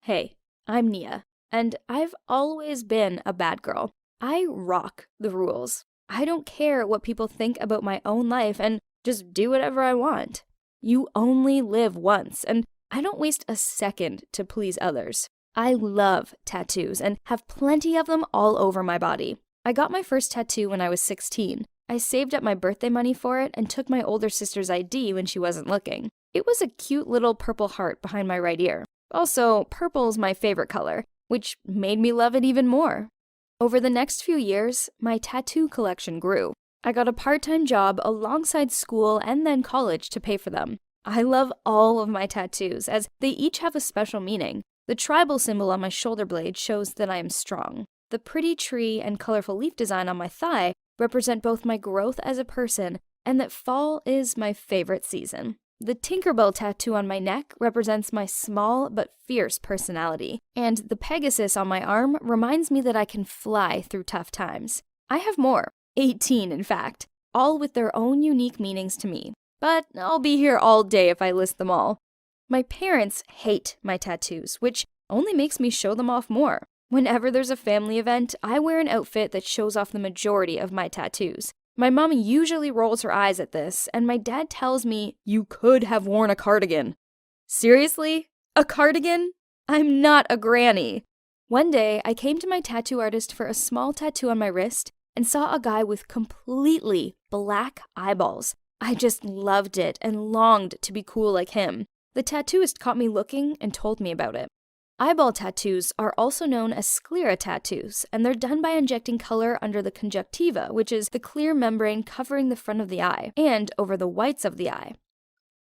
Hey, I'm Nia, and I've always been a bad girl. I rock the rules. I don't care what people think about my own life and just do whatever I want. You only live once, and I don't waste a second to please others. I love tattoos and have plenty of them all over my body. I got my first tattoo when I was 16. I saved up my birthday money for it and took my older sister's ID when she wasn't looking. It was a cute little purple heart behind my right ear. Also, purple's my favorite color, which made me love it even more. Over the next few years, my tattoo collection grew. I got a part-time job alongside school and then college to pay for them. I love all of my tattoos, as they each have a special meaning. The tribal symbol on my shoulder blade shows that I am strong. The pretty tree and colorful leaf design on my thigh represent both my growth as a person and that fall is my favorite season. The Tinkerbell tattoo on my neck represents my small but fierce personality, and the Pegasus on my arm reminds me that I can fly through tough times. I have more, 18 in fact, all with their own unique meanings to me, but I'll be here all day if I list them all. My parents hate my tattoos, which only makes me show them off more. Whenever there's a family event, I wear an outfit that shows off the majority of my tattoos. My mom usually rolls her eyes at this, and my dad tells me, "You could have worn a cardigan." Seriously? A cardigan? I'm not a granny. One day, I came to my tattoo artist for a small tattoo on my wrist and saw a guy with completely black eyeballs. I just loved it and longed to be cool like him. The tattooist caught me looking and told me about it. Eyeball tattoos are also known as sclera tattoos, and they're done by injecting color under the conjunctiva, which is the clear membrane covering the front of the eye, and over the whites of the eye.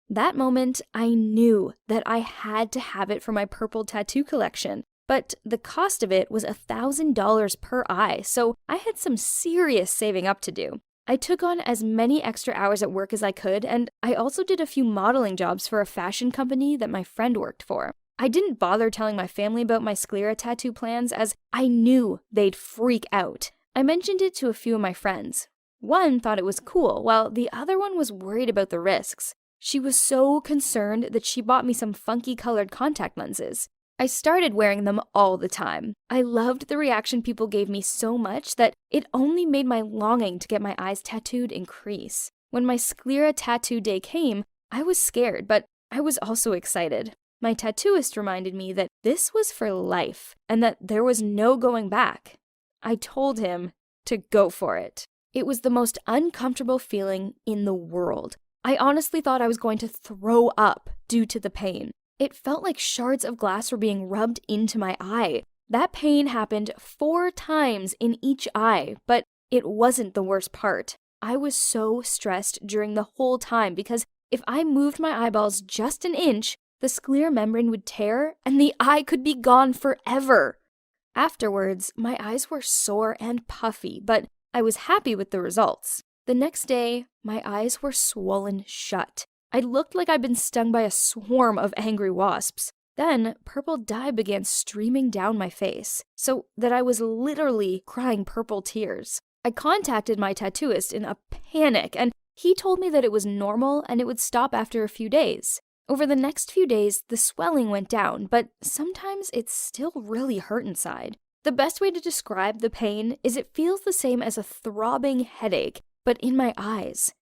That moment, I knew that I had to have it for my purple tattoo collection, but the cost of it was $1,000 per eye, so I had some serious saving up to do. I took on as many extra hours at work as I could, and I also did a few modeling jobs for a fashion company that my friend worked for. I didn't bother telling my family about my sclera tattoo plans as I knew they'd freak out. I mentioned it to a few of my friends. One thought it was cool, while the other one was worried about the risks. She was so concerned that she bought me some funky colored contact lenses. I started wearing them all the time. I loved the reaction people gave me so much that it only made my longing to get my eyes tattooed increase. When my sclera tattoo day came, I was scared, but I was also excited. My tattooist reminded me that this was for life and that there was no going back. I told him to go for it. It was the most uncomfortable feeling in the world. I honestly thought I was going to throw up due to the pain. It felt like shards of glass were being rubbed into my eye. That pain happened 4 times in each eye, but it wasn't the worst part. I was so stressed during the whole time because if I moved my eyeballs just an inch, the sclera membrane would tear and the eye could be gone forever. Afterwards, my eyes were sore and puffy, but I was happy with the results. The next day, my eyes were swollen shut. I looked like I'd been stung by a swarm of angry wasps. Then, purple dye began streaming down my face, so that I was literally crying purple tears. I contacted my tattooist in a panic, and he told me that it was normal and it would stop after a few days. Over the next few days, the swelling went down, but sometimes it still really hurt inside. The best way to describe the pain is it feels the same as a throbbing headache, but in my eyes.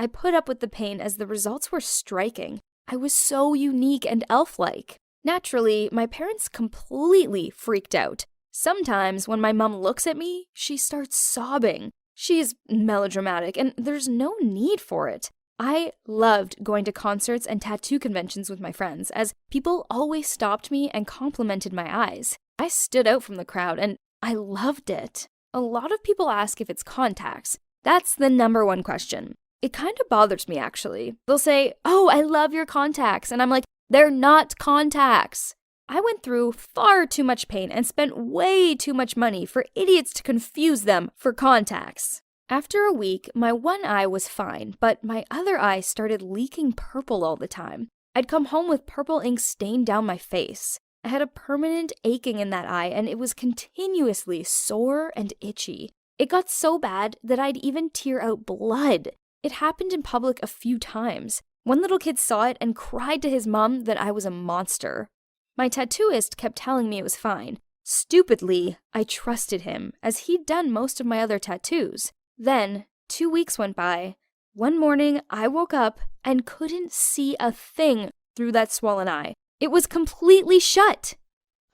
I put up with the pain as the results were striking. I was so unique and elf-like. Naturally, my parents completely freaked out. Sometimes when my mom looks at me, she starts sobbing. She's melodramatic, and there's no need for it. I loved going to concerts and tattoo conventions with my friends, as people always stopped me and complimented my eyes. I stood out from the crowd, and I loved it. A lot of people ask if it's contacts. That's the number one question. It kind of bothers me, actually. They'll say, "Oh, I love your contacts," and I'm like, they're not contacts. I went through far too much pain and spent way too much money for idiots to confuse them for contacts. After a week, my one eye was fine, but my other eye started leaking purple all the time. I'd come home with purple ink stained down my face. I had a permanent aching in that eye, and it was continuously sore and itchy. It got so bad that I'd even tear out blood. It happened in public a few times. One little kid saw it and cried to his mom that I was a monster. My tattooist kept telling me it was fine. Stupidly, I trusted him, as he'd done most of my other tattoos. Then, 2 weeks went by. One morning, I woke up and couldn't see a thing through that swollen eye. It was completely shut.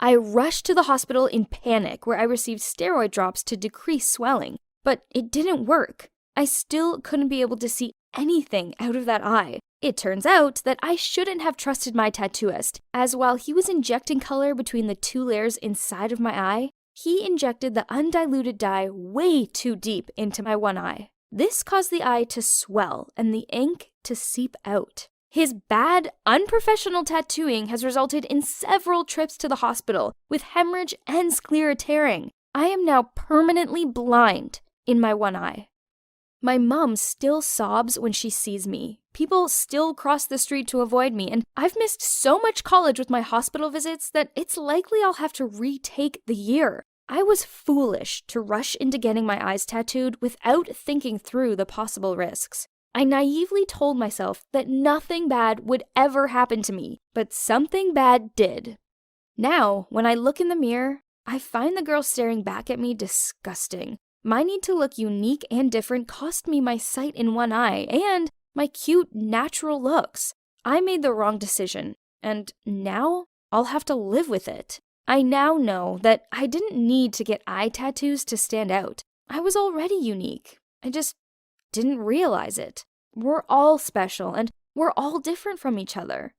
I rushed to the hospital in panic, where I received steroid drops to decrease swelling, but it didn't work. I still couldn't be able to see anything out of that eye. It turns out that I shouldn't have trusted my tattooist, as while he was injecting color between the 2 layers inside of my eye, he injected the undiluted dye way too deep into my one eye. This caused the eye to swell and the ink to seep out. His bad, unprofessional tattooing has resulted in several trips to the hospital with hemorrhage and sclera tearing. I am now permanently blind in my one eye. My mom still sobs when she sees me. People still cross the street to avoid me, and I've missed so much college with my hospital visits that it's likely I'll have to retake the year. I was foolish to rush into getting my eyes tattooed without thinking through the possible risks. I naively told myself that nothing bad would ever happen to me, but something bad did. Now, when I look in the mirror, I find the girl staring back at me disgusting. My need to look unique and different cost me my sight in one eye and my cute, natural looks. I made the wrong decision, and now I'll have to live with it. I now know that I didn't need to get eye tattoos to stand out. I was already unique. I just didn't realize it. We're all special, and we're all different from each other.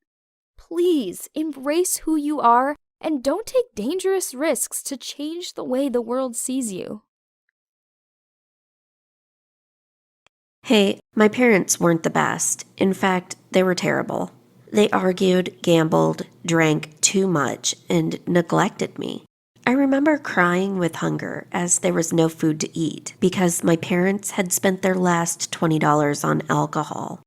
Please embrace who you are and don't take dangerous risks to change the way the world sees you. Hey, my parents weren't the best. In fact, they were terrible. They argued, gambled, drank too much, and neglected me. I remember crying with hunger as there was no food to eat because my parents had spent their last $20 on alcohol.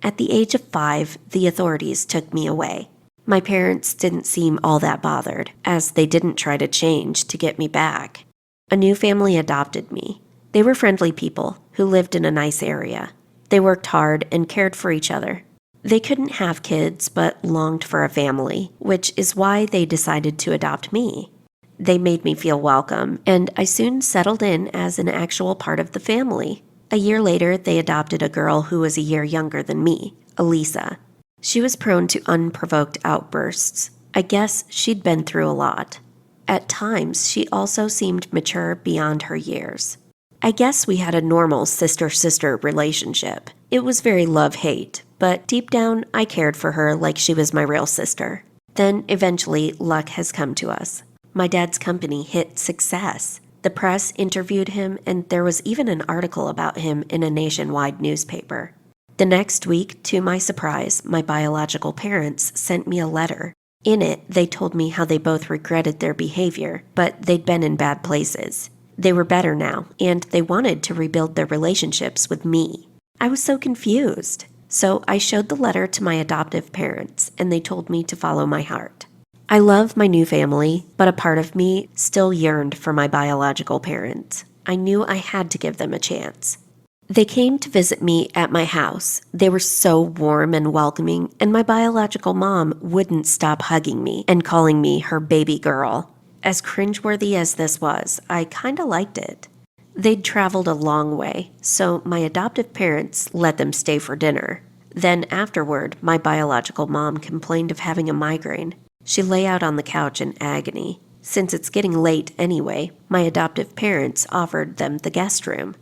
At the age of 5, the authorities took me away. My parents didn't seem all that bothered, as they didn't try to change to get me back. A new family adopted me. They were friendly people who lived in a nice area. They worked hard and cared for each other. They couldn't have kids but longed for a family, which is why they decided to adopt me. They made me feel welcome, and I soon settled in as an actual part of the family. A year later, they adopted a girl who was a year younger than me, Elisa. She was prone to unprovoked outbursts. I guess she'd been through a lot. At times, she also seemed mature beyond her years. I guess we had a normal sister-sister relationship. It was very love-hate, but deep down, I cared for her like she was my real sister. Then, eventually, luck has come to us. My dad's company hit success. The press interviewed him, and there was even an article about him in a nationwide newspaper. The next week, to my surprise, my biological parents sent me a letter. In it, they told me how they both regretted their behavior, but they'd been in bad places. They were better now, and they wanted to rebuild their relationships with me. I was so confused. So I showed the letter to my adoptive parents, and they told me to follow my heart. I love my new family, but a part of me still yearned for my biological parents. I knew I had to give them a chance. They came to visit me at my house. They were so warm and welcoming, and my biological mom wouldn't stop hugging me and calling me her baby girl. As cringeworthy as this was, I kinda liked it. They'd traveled a long way, so my adoptive parents let them stay for dinner. Then afterward, my biological mom complained of having a migraine. She lay out on the couch in agony. Since it's getting late anyway, my adoptive parents offered them the guest room.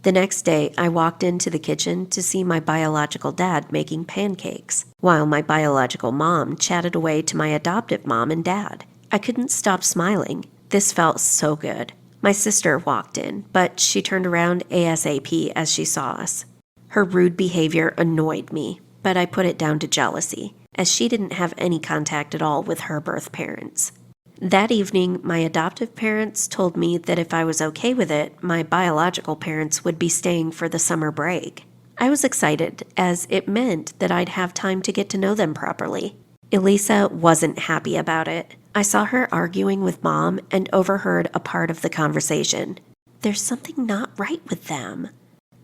The next day, I walked into the kitchen to see my biological dad making pancakes, while my biological mom chatted away to my adoptive mom and dad. I couldn't stop smiling. This felt so good. My sister walked in, but she turned around ASAP as she saw us. Her rude behavior annoyed me, but I put it down to jealousy, as she didn't have any contact at all with her birth parents. That evening, my adoptive parents told me that if I was okay with it, my biological parents would be staying for the summer break. I was excited, as it meant that I'd have time to get to know them properly. Elisa wasn't happy about it. I saw her arguing with Mom and overheard a part of the conversation. There's something not right with them.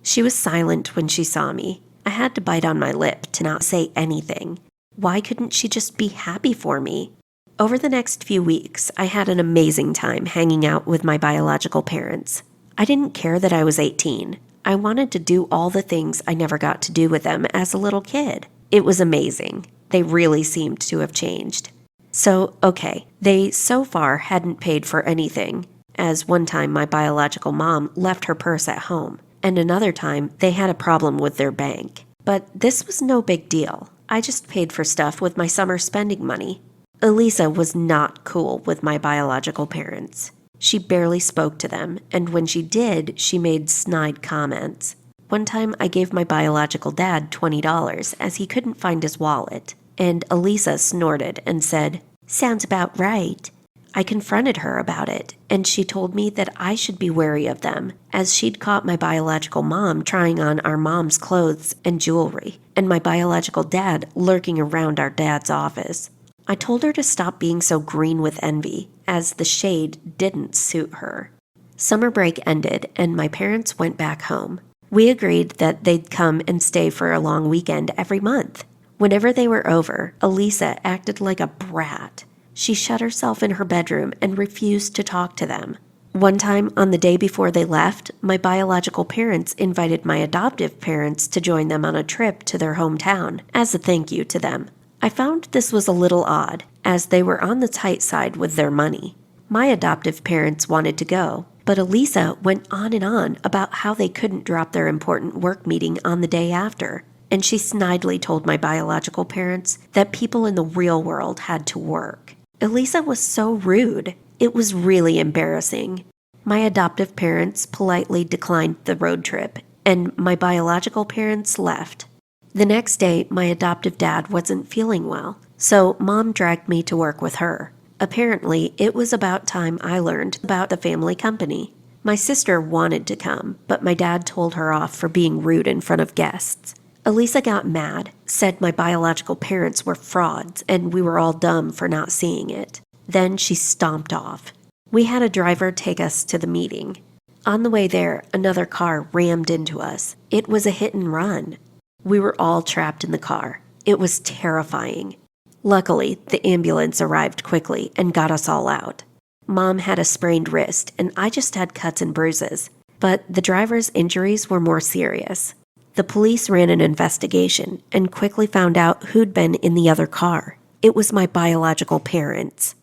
She was silent when she saw me. I had to bite on my lip to not say anything. Why couldn't she just be happy for me? Over the next few weeks, I had an amazing time hanging out with my biological parents. I didn't care that I was 18. I wanted to do all the things I never got to do with them as a little kid. It was amazing. They really seemed to have changed. So, okay, they so far hadn't paid for anything, as one time my biological mom left her purse at home, and another time they had a problem with their bank. But this was no big deal. I just paid for stuff with my summer spending money. Elisa was not cool with my biological parents. She barely spoke to them, and when she did, she made snide comments. One time I gave my biological dad $20 as he couldn't find his wallet, and Elisa snorted and said, "Sounds about right." I confronted her about it, and she told me that I should be wary of them, as she'd caught my biological mom trying on our mom's clothes and jewelry, and my biological dad lurking around our dad's office. I told her to stop being so green with envy, as the shade didn't suit her. Summer break ended, and my parents went back home. We agreed that they'd come and stay for a long weekend every month. Whenever they were over, Elisa acted like a brat. She shut herself in her bedroom and refused to talk to them. One time, on the day before they left, my biological parents invited my adoptive parents to join them on a trip to their hometown as a thank you to them. I found this was a little odd, as they were on the tight side with their money. My adoptive parents wanted to go, but Elisa went on and on about how they couldn't drop their important work meeting on the day after, and she snidely told my biological parents that people in the real world had to work. Elisa was so rude. It was really embarrassing. My adoptive parents politely declined the road trip, and my biological parents left. The next day, my adoptive dad wasn't feeling well, so Mom dragged me to work with her. Apparently, it was about time I learned about the family company. My sister wanted to come, but my dad told her off for being rude in front of guests. Elisa got mad, said my biological parents were frauds, and we were all dumb for not seeing it. Then she stomped off. We had a driver take us to the meeting. On the way there, another car rammed into us. It was a hit and run. We were all trapped in the car. It was terrifying. Luckily, the ambulance arrived quickly and got us all out. Mom had a sprained wrist, and I just had cuts and bruises. But the driver's injuries were more serious. The police ran an investigation and quickly found out who'd been in the other car. It was my biological parents.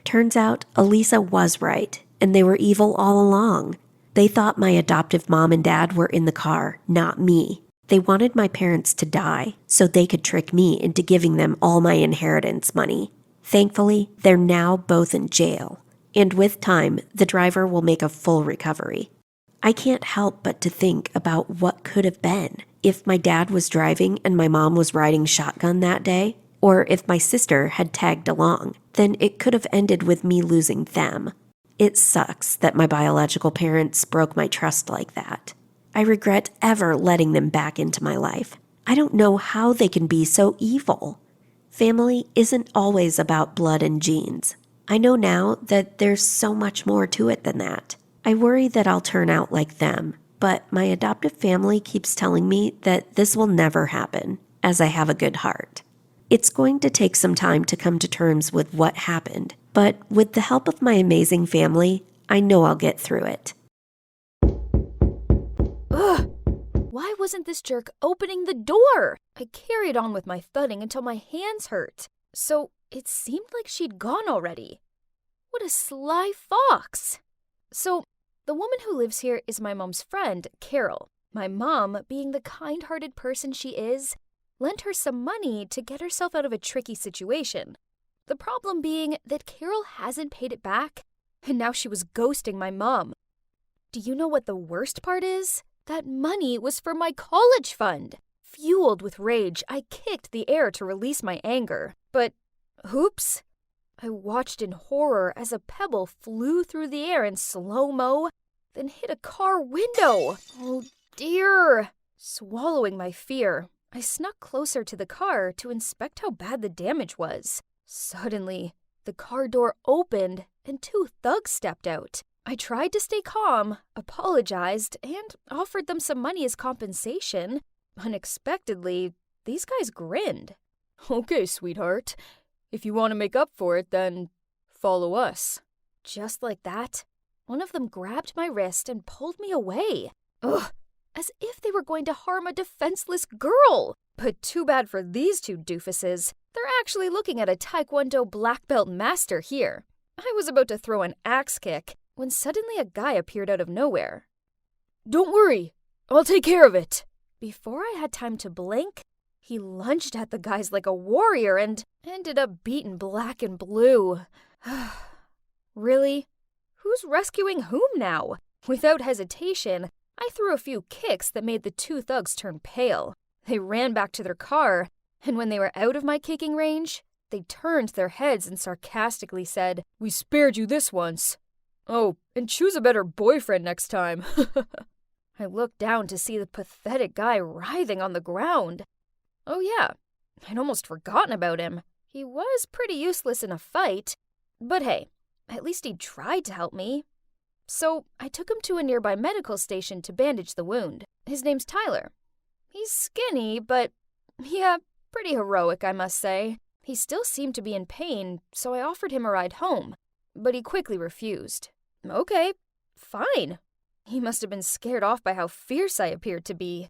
Turns out, Elisa was right, and they were evil all along. They thought my adoptive mom and dad were in the car, not me. They wanted my parents to die so they could trick me into giving them all my inheritance money. Thankfully, they're now both in jail, and with time, the driver will make a full recovery. I can't help but to think about what could have been if my dad was driving and my mom was riding shotgun that day, or if my sister had tagged along. Then it could have ended with me losing them. It sucks that my biological parents broke my trust like that. I regret ever letting them back into my life. I don't know how they can be so evil. Family isn't always about blood and genes. I know now that there's so much more to it than that. I worry that I'll turn out like them, but my adoptive family keeps telling me that this will never happen, as I have a good heart. It's going to take some time to come to terms with what happened, but with the help of my amazing family, I know I'll get through it. Ugh! Why wasn't this jerk opening the door? I carried on with my thudding until my hands hurt. So it seemed like she'd gone already. What a sly fox! So the woman who lives here is my mom's friend, Carol. My mom, being the kind-hearted person she is, lent her some money to get herself out of a tricky situation. The problem being that Carol hasn't paid it back, and now she was ghosting my mom. Do you know what the worst part is? That money was for my college fund. Fueled with rage, I kicked the air to release my anger. But, oops! I watched in horror as a pebble flew through the air in slow-mo, then hit a car window. Oh dear! Swallowing my fear, I snuck closer to the car to inspect how bad the damage was. Suddenly, the car door opened and two thugs stepped out. I tried to stay calm, apologized, and offered them some money as compensation. Unexpectedly, these guys grinned. "Okay, sweetheart. If you want to make up for it, then follow us." Just like that, one of them grabbed my wrist and pulled me away. Ugh, as if they were going to harm a defenseless girl. But too bad for these two doofuses. They're actually looking at a Taekwondo black belt master here. I was about to throw an axe kick when suddenly a guy appeared out of nowhere. "Don't worry, I'll take care of it." Before I had time to blink, he lunged at the guys like a warrior and ended up beaten black and blue. Really? Who's rescuing whom now? Without hesitation, I threw a few kicks that made the two thugs turn pale. They ran back to their car, and when they were out of my kicking range, they turned their heads and sarcastically said, "We spared you this once. Oh, and choose a better boyfriend next time." I looked down to see the pathetic guy writhing on the ground. Oh yeah, I'd almost forgotten about him. He was pretty useless in a fight, but hey, at least he tried to help me. So I took him to a nearby medical station to bandage the wound. His name's Tyler. He's skinny, but yeah, pretty heroic, I must say. He still seemed to be in pain, so I offered him a ride home, but he quickly refused. Okay, fine. He must have been scared off by how fierce I appeared to be.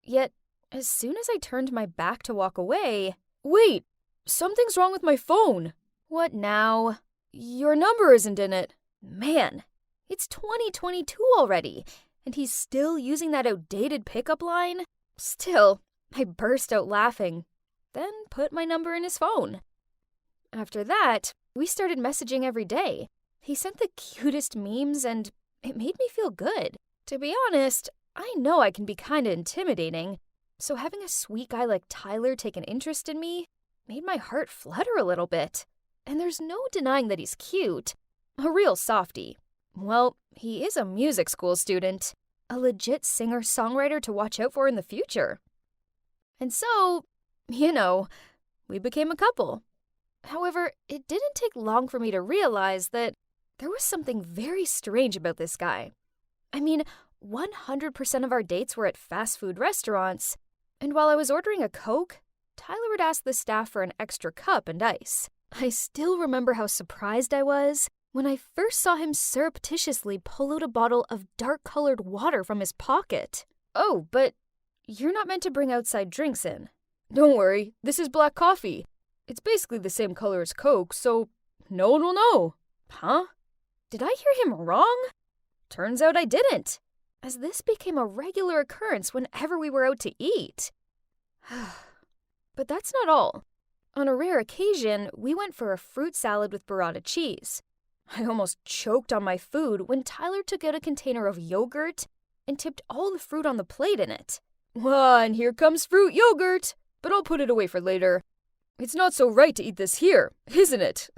Yet, as soon as I turned my back to walk away... Wait, something's wrong with my phone. What now? Your number isn't in it. Man, it's 2022 already, and he's still using that outdated pickup line? Still, I burst out laughing, then put my number in his phone. After that, we started messaging every day. He sent the cutest memes, and it made me feel good. To be honest, I know I can be kinda intimidating, so having a sweet guy like Tyler take an interest in me made my heart flutter a little bit. And there's no denying that he's cute. A real softie. Well, he is a music school student. A legit singer-songwriter to watch out for in the future. And so, we became a couple. However, it didn't take long for me to realize that there was something very strange about this guy. I mean, 100% of our dates were at fast food restaurants, and while I was ordering a Coke, Tyler would ask the staff for an extra cup and ice. I still remember how surprised I was when I first saw him surreptitiously pull out a bottle of dark-colored water from his pocket. "Oh, but you're not meant to bring outside drinks in." "Don't worry, this is black coffee. It's basically the same color as Coke, so no one will know." Huh? Did I hear him wrong? Turns out I didn't, as this became a regular occurrence whenever we were out to eat. But that's not all. On a rare occasion, we went for a fruit salad with burrata cheese. I almost choked on my food when Tyler took out a container of yogurt and tipped all the fruit on the plate in it. "Well, and here comes fruit yogurt, but I'll put it away for later. It's not so right to eat this here, isn't it?"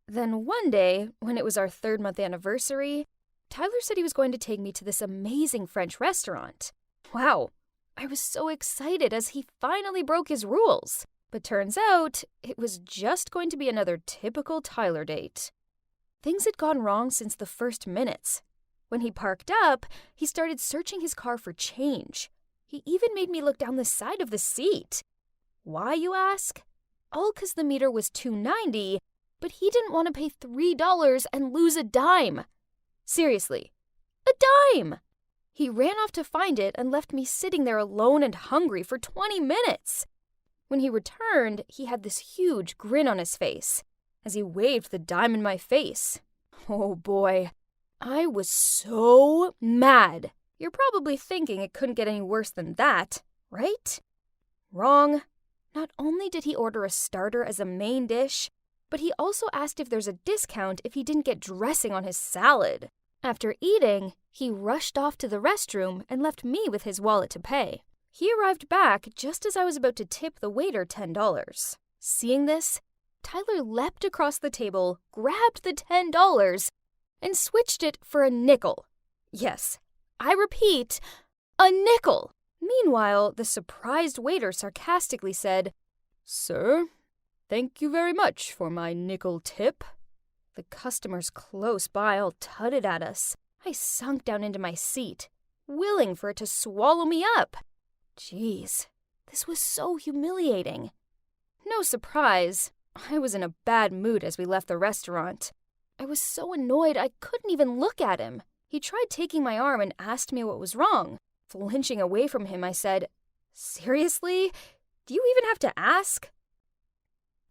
Then one day, when it was our 3rd-month anniversary, Tyler said he was going to take me to this amazing French restaurant. Wow, I was so excited as he finally broke his rules. But turns out, it was just going to be another typical Tyler date. Things had gone wrong since the first minutes. When he parked up, he started searching his car for change. He even made me look down the side of the seat. Why, you ask? All 'cause the meter was $2.90, but he didn't want to pay $3 and lose a dime. Seriously, a dime! He ran off to find it and left me sitting there alone and hungry for 20 minutes. When he returned, he had this huge grin on his face as he waved the dime in my face. Oh boy, I was so mad. You're probably thinking it couldn't get any worse than that, right? Wrong. Not only did he order a starter as a main dish, but he also asked if there's a discount if he didn't get dressing on his salad. After eating, he rushed off to the restroom and left me with his wallet to pay. He arrived back just as I was about to tip the waiter $10. Seeing this, Tyler leapt across the table, grabbed the $10, and switched it for a nickel. Yes, I repeat, a nickel. Meanwhile, the surprised waiter sarcastically said, "Sir, thank you very much for my nickel tip." The customers close by all tutted at us. I sunk down into my seat, willing for it to swallow me up. Jeez, this was so humiliating. No surprise, I was in a bad mood as we left the restaurant. I was so annoyed I couldn't even look at him. He tried taking my arm and asked me what was wrong. Flinching away from him, I said, "Seriously? Do you even have to ask?"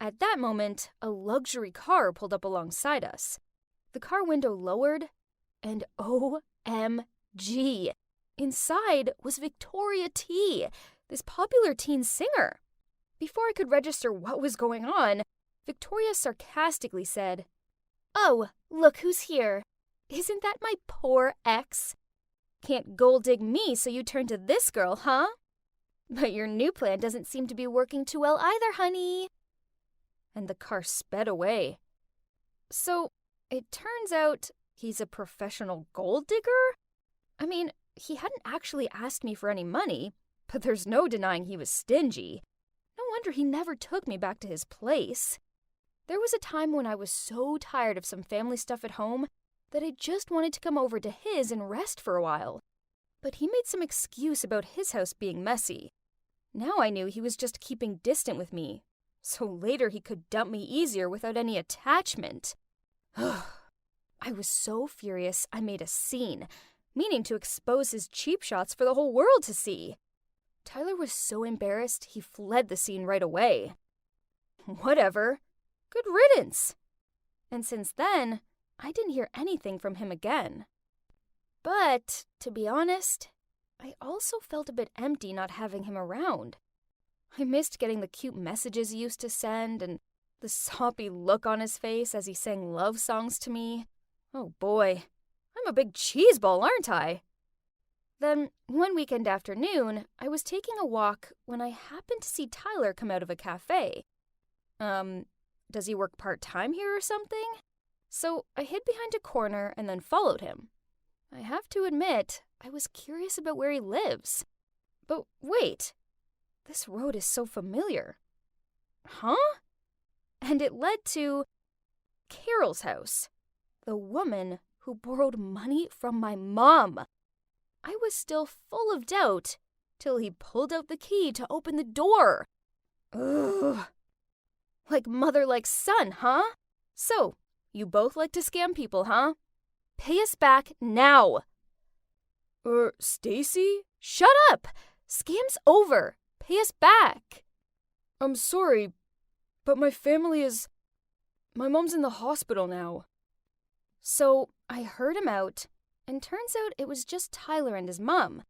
At that moment, a luxury car pulled up alongside us. The car window lowered, and OMG! Inside was Victoria T, this popular teen singer. Before I could register what was going on, Victoria sarcastically said, "Oh, look who's here. Isn't that my poor ex? Can't gold dig me, so you turn to this girl, huh? But your new plan doesn't seem to be working too well either, honey." And the car sped away. So, it turns out he's a professional gold digger? I mean, he hadn't actually asked me for any money, but there's no denying he was stingy. No wonder he never took me back to his place. There was a time when I was so tired of some family stuff at home that I just wanted to come over to his and rest for a while. But he made some excuse about his house being messy. Now I knew he was just keeping distant with me, so later he could dump me easier without any attachment. I was so furious I made a scene, meaning to expose his cheap shots for the whole world to see. Tyler was so embarrassed he fled the scene right away. Whatever. Good riddance. And since then, I didn't hear anything from him again. But, to be honest, I also felt a bit empty not having him around. I missed getting the cute messages he used to send and the soppy look on his face as he sang love songs to me. Oh boy, I'm a big cheeseball, aren't I? Then, one weekend afternoon, I was taking a walk when I happened to see Tyler come out of a cafe. Does he work part-time here or something? So I hid behind a corner and then followed him. I have to admit, I was curious about where he lives. But wait, this road is so familiar. Huh? And it led to Carol's house, the woman who borrowed money from my mom. I was still full of doubt till he pulled out the key to open the door. Ugh. Like mother like son, huh? So, you both like to scam people, huh? Pay us back now. Stacy? Shut up! Scam's over. Pay us back. I'm sorry, but my mom's in the hospital now. So, I heard him out, and turns out it was just Tyler and his mom,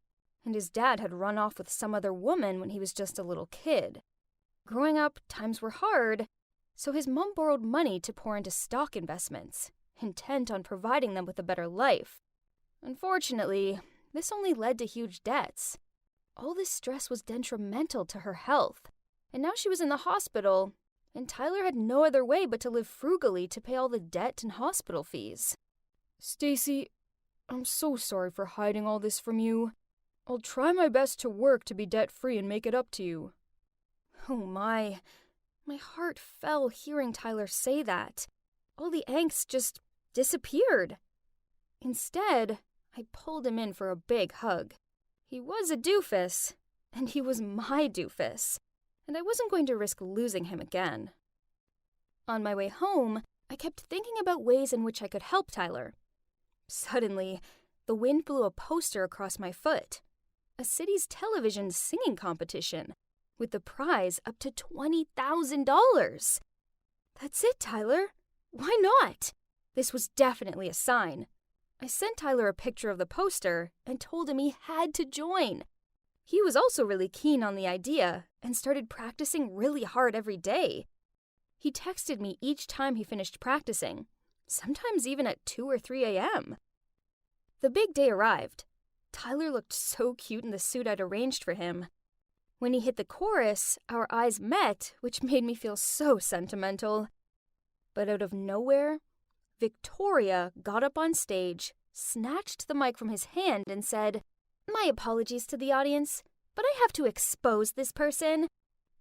and his dad had run off with some other woman when he was just a little kid. Growing up, times were hard, so his mom borrowed money to pour into stock investments, intent on providing them with a better life. Unfortunately, this only led to huge debts. All this stress was detrimental to her health, and now she was in the hospital, and Tyler had no other way but to live frugally to pay all the debt and hospital fees. Stacy, I'm so sorry for hiding all this from you. I'll try my best to work to be debt-free and make it up to you. Oh my heart fell hearing Tyler say that. All the angst just disappeared. Instead, I pulled him in for a big hug. He was a doofus, and he was my doofus, and I wasn't going to risk losing him again. On my way home, I kept thinking about ways in which I could help Tyler. Suddenly, the wind blew a poster across my foot. A city's television singing competition, with the prize up to $20,000. That's it, Tyler. Why not? This was definitely a sign. I sent Tyler a picture of the poster and told him he had to join. He was also really keen on the idea and started practicing really hard every day. He texted me each time he finished practicing, sometimes even at 2 or 3 a.m. The big day arrived. Tyler looked so cute in the suit I'd arranged for him. When he hit the chorus, our eyes met, which made me feel so sentimental. But out of nowhere, Victoria got up on stage, snatched the mic from his hand, and said, "My apologies to the audience, but I have to expose this person.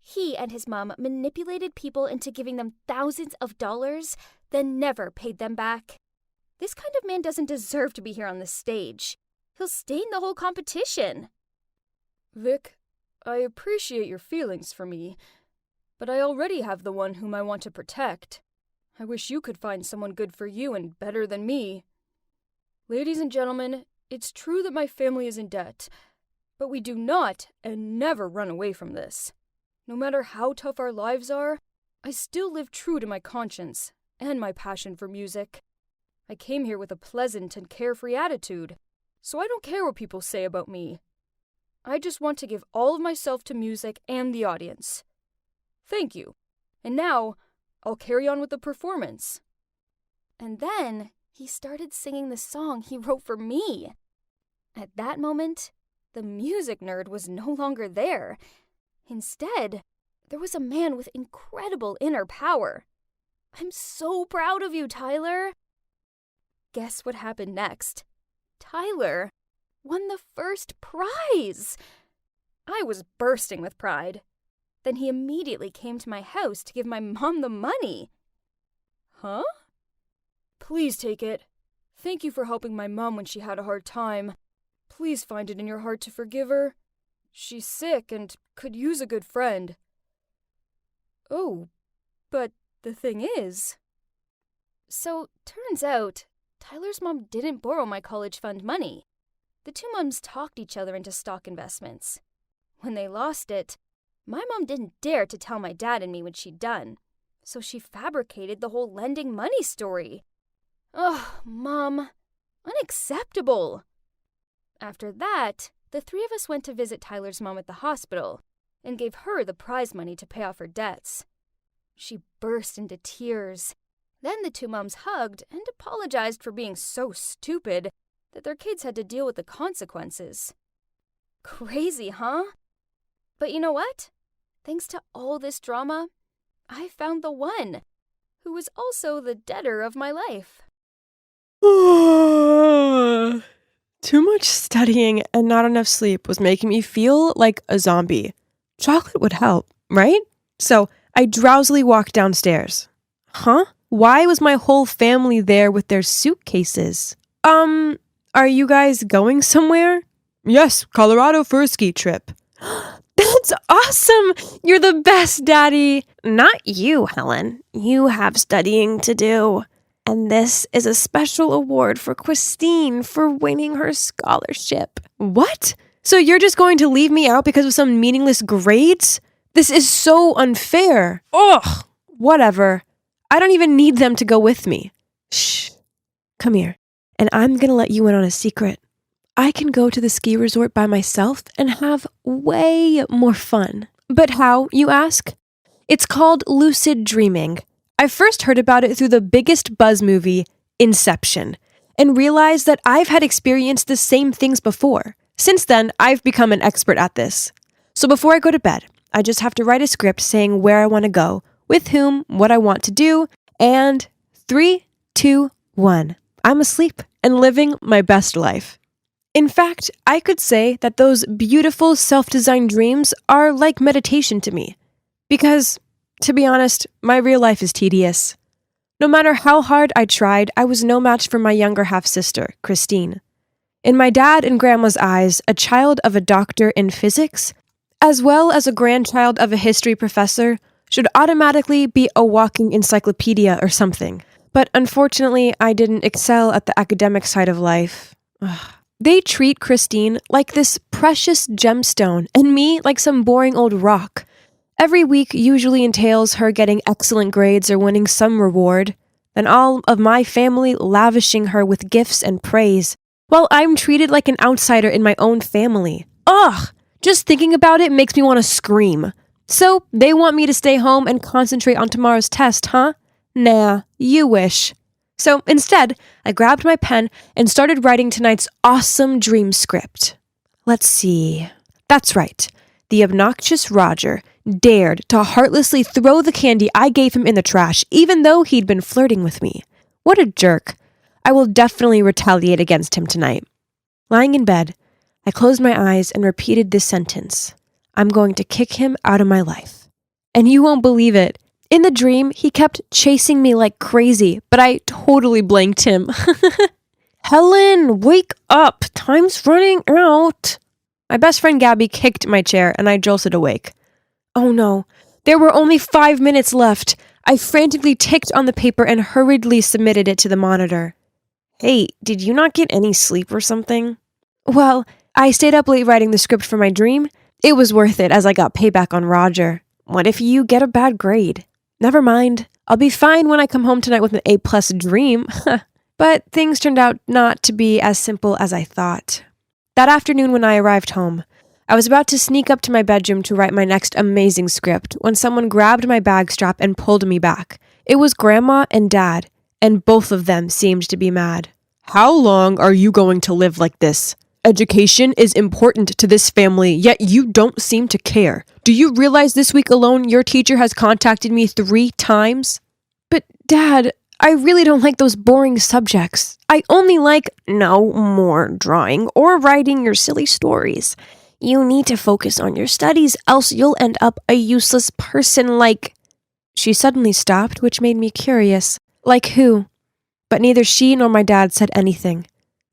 He and his mom manipulated people into giving them thousands of dollars, then never paid them back. This kind of man doesn't deserve to be here on the stage. He'll stain the whole competition." Vic, I appreciate your feelings for me, But I already have the one whom I want to protect. I wish you could find someone good for you and better than me. Ladies and gentlemen, it's true that my family is in debt, but we do not and never run away from this. No matter how tough our lives are, I still live true to my conscience and my passion for music. I came here with a pleasant and carefree attitude, so I don't care what people say about me. I just want to give all of myself to music and the audience. Thank you. And now, I'll carry on with the performance. And then he started singing the song he wrote for me. At that moment, the music nerd was no longer there. Instead, there was a man with incredible inner power. I'm so proud of you, Tyler. Guess what happened next? Tyler won the first prize. I was bursting with pride. Then he immediately came to my house to give my mom the money. Huh? Please take it. Thank you for helping my mom when she had a hard time. Please find it in your heart to forgive her. She's sick and could use a good friend. Oh, but the thing is... So, turns out, Tyler's mom didn't borrow my college fund money. The two moms talked each other into stock investments. When they lost it, my mom didn't dare to tell my dad and me what she'd done, so she fabricated the whole lending money story. Ugh, Mom, unacceptable. After that, the three of us went to visit Tyler's mom at the hospital and gave her the prize money to pay off her debts. She burst into tears. Then the two moms hugged and apologized for being so stupid that their kids had to deal with the consequences. Crazy, huh? But you know what? Thanks to all this drama, I found the one, who was also the debtor of my life. Too much studying and not enough sleep was making me feel like a zombie. Chocolate would help, right? So I drowsily walked downstairs. Huh? Why was my whole family there with their suitcases? Are you guys going somewhere? Yes, Colorado for a ski trip. That's awesome! You're the best, Daddy! Not you, Helen. You have studying to do. And this is a special award for Christine for winning her scholarship. What? So you're just going to leave me out because of some meaningless grades? This is so unfair. Ugh! Whatever. I don't even need them to go with me. Shh. Come here. And I'm gonna let you in on a secret. I can go to the ski resort by myself and have way more fun. But how, you ask? It's called lucid dreaming. I first heard about it through the biggest buzz movie, Inception, and realized that I've had experienced the same things before. Since then, I've become an expert at this. So before I go to bed, I just have to write a script saying where I want to go, with whom, what I want to do, and 3, 2, 1. I'm asleep and living my best life. In fact, I could say that those beautiful self-designed dreams are like meditation to me. Because, to be honest, my real life is tedious. No matter how hard I tried, I was no match for my younger half-sister, Christine. In my dad and grandma's eyes, a child of a doctor in physics, as well as a grandchild of a history professor, should automatically be a walking encyclopedia or something. But unfortunately, I didn't excel at the academic side of life. Ugh. They treat Christine like this precious gemstone and me like some boring old rock. Every week usually entails her getting excellent grades or winning some reward, then all of my family lavishing her with gifts and praise, while I'm treated like an outsider in my own family. Ugh! Just thinking about it makes me want to scream. So, they want me to stay home and concentrate on tomorrow's test, huh? Nah, you wish. So instead, I grabbed my pen and started writing tonight's awesome dream script. Let's see. That's right. The obnoxious Roger dared to heartlessly throw the candy I gave him in the trash, even though he'd been flirting with me. What a jerk. I will definitely retaliate against him tonight. Lying in bed, I closed my eyes and repeated this sentence. I'm going to kick him out of my life. And you won't believe it. In the dream, he kept chasing me like crazy, but I totally blanked him. Helen, wake up! Time's running out! My best friend Gabby kicked my chair and I jolted awake. Oh no, There were only 5 minutes left. I frantically ticked on the paper and hurriedly submitted it to the monitor. Hey, did you not get any sleep or something? Well, I stayed up late writing the script for my dream. It was worth it as I got payback on Roger. What if you get a bad grade? Never mind. I'll be fine when I come home tonight with an A+ dream. But things turned out not to be as simple as I thought. That afternoon when I arrived home, I was about to sneak up to my bedroom to write my next amazing script when someone grabbed my bag strap and pulled me back. It was Grandma and Dad, and both of them seemed to be mad. How long are you going to live like this? Education is important to this family, yet you don't seem to care. Do you realize this week alone your teacher has contacted me 3 times? But Dad, I really don't like those boring subjects. I only like no more drawing or writing your silly stories. You need to focus on your studies, else you'll end up a useless person like... She suddenly stopped, which made me curious. Like who? But neither she nor my dad said anything.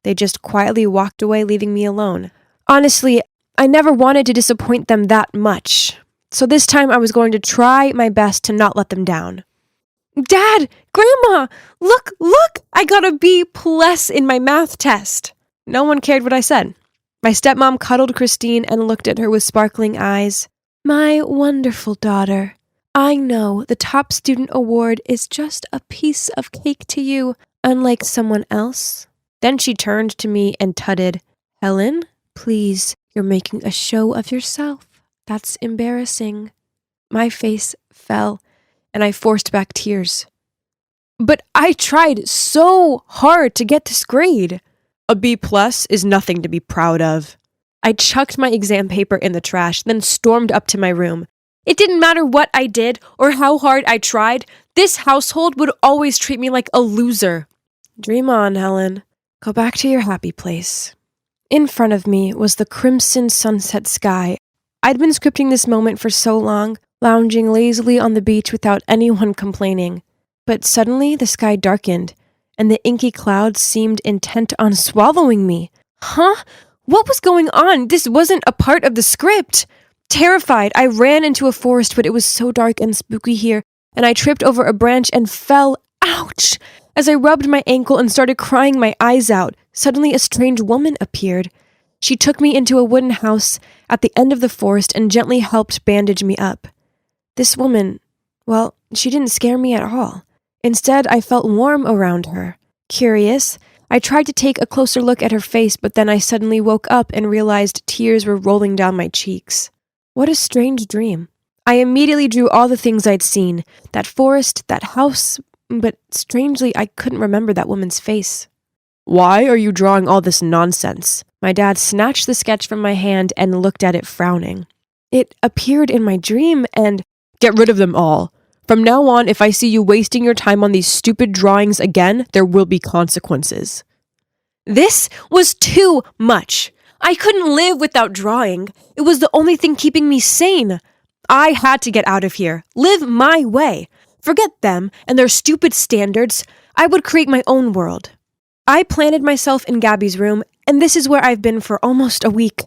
They just quietly walked away, leaving me alone. Honestly, I never wanted to disappoint them that much. So this time I was going to try my best to not let them down. Dad! Grandma! Look! I got a B+ in my math test. No one cared what I said. My stepmom cuddled Christine and looked at her with sparkling eyes. My wonderful daughter. I know the top student award is just a piece of cake to you, unlike someone else. Then she turned to me and tutted, Helen, please, you're making a show of yourself. That's embarrassing. My face fell, and I forced back tears. But I tried so hard to get this grade. A B+ is nothing to be proud of. I chucked my exam paper in the trash, then stormed up to my room. It didn't matter what I did or how hard I tried. This household would always treat me like a loser. Dream on, Helen. Go back to your happy place. In front of me was the crimson sunset sky. I'd been scripting this moment for so long, lounging lazily on the beach without anyone complaining. But suddenly the sky darkened, and the inky clouds seemed intent on swallowing me. Huh? What was going on? This wasn't a part of the script. Terrified, I ran into a forest, but it was so dark and spooky here, and I tripped over a branch and fell. Ouch! As I rubbed my ankle and started crying my eyes out, suddenly a strange woman appeared. She took me into a wooden house at the end of the forest and gently helped bandage me up. This woman, well, she didn't scare me at all. Instead, I felt warm around her. Curious, I tried to take a closer look at her face, but then I suddenly woke up and realized tears were rolling down my cheeks. What a strange dream. I immediately drew all the things I'd seen, that forest, that house, but strangely, I couldn't remember that woman's face. Why are you drawing all this nonsense? My dad snatched the sketch from my hand and looked at it frowning. It appeared in my dream and... Get rid of them all. From now on, if I see you wasting your time on these stupid drawings again, there will be consequences. This was too much. I couldn't live without drawing. It was the only thing keeping me sane. I had to get out of here, live my way. Forget them and their stupid standards. I would create my own world. I planted myself in Gabby's room, and this is where I've been for almost a week.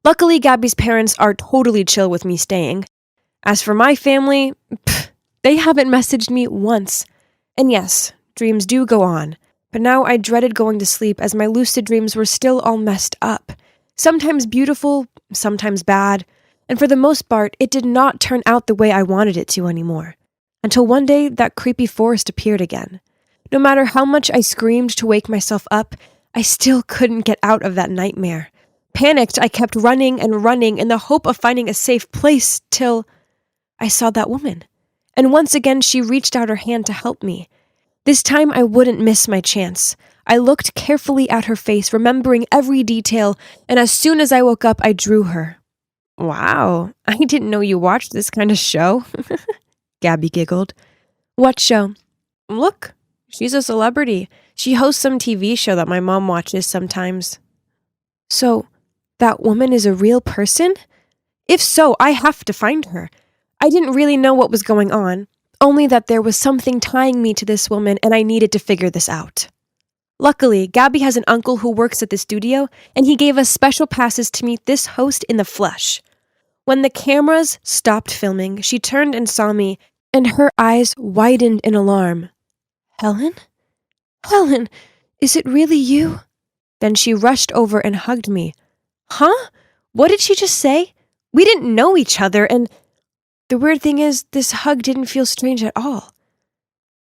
Luckily, Gabby's parents are totally chill with me staying. As for my family, they haven't messaged me once. And yes, dreams do go on. But now I dreaded going to sleep as my lucid dreams were still all messed up. Sometimes beautiful, sometimes bad. And for the most part, it did not turn out the way I wanted it to anymore. Until one day, that creepy forest appeared again. No matter how much I screamed to wake myself up, I still couldn't get out of that nightmare. Panicked, I kept running and running in the hope of finding a safe place till I saw that woman. And once again, she reached out her hand to help me. This time, I wouldn't miss my chance. I looked carefully at her face, remembering every detail, and as soon as I woke up, I drew her. Wow, I didn't know you watched this kind of show. Gabby giggled. What show? Look, she's a celebrity. She hosts some TV show that my mom watches sometimes. So, that woman is a real person? If so, I have to find her. I didn't really know what was going on, only that there was something tying me to this woman and I needed to figure this out. Luckily, Gabby has an uncle who works at the studio, and he gave us special passes to meet this host in the flesh. When the cameras stopped filming, she turned and saw me, and her eyes widened in alarm. Helen? Helen, is it really you? Then she rushed over and hugged me. Huh? What did she just say? We didn't know each other, and the weird thing is, this hug didn't feel strange at all.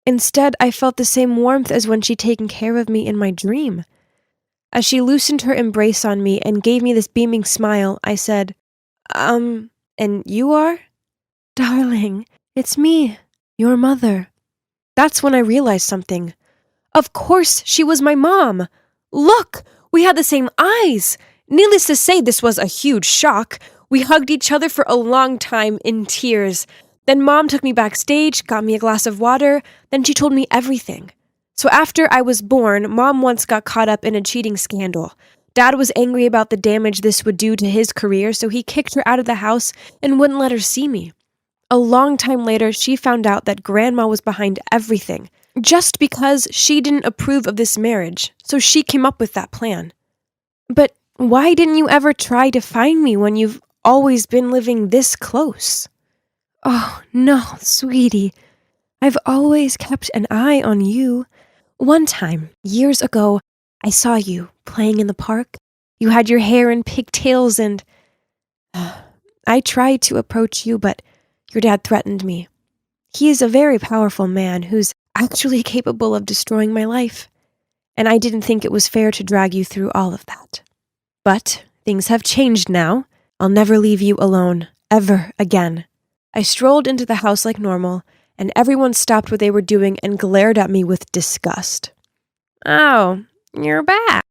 Instead, I felt the same warmth as when she'd taken care of me in my dream. As she loosened her embrace on me and gave me this beaming smile, I said, and you are? Darling, it's me, your mother. That's when I realized something. Of course, she was my mom. Look, we had the same eyes. Needless to say, this was a huge shock. We hugged each other for a long time in tears. Then Mom took me backstage, got me a glass of water, then she told me everything. So after I was born, Mom once got caught up in a cheating scandal. Dad was angry about the damage this would do to his career, so he kicked her out of the house and wouldn't let her see me. A long time later, she found out that Grandma was behind everything, just because she didn't approve of this marriage, so she came up with that plan. But why didn't you ever try to find me when you've always been living this close? Oh, no, sweetie. I've always kept an eye on you. One time, years ago, I saw you playing in the park. You had your hair in pigtails and... I tried to approach you, but your dad threatened me. He is a very powerful man who's actually capable of destroying my life. And I didn't think it was fair to drag you through all of that. But things have changed now. I'll never leave you alone, ever again. I strolled into the house like normal, and everyone stopped what they were doing and glared at me with disgust. Oh, you're back.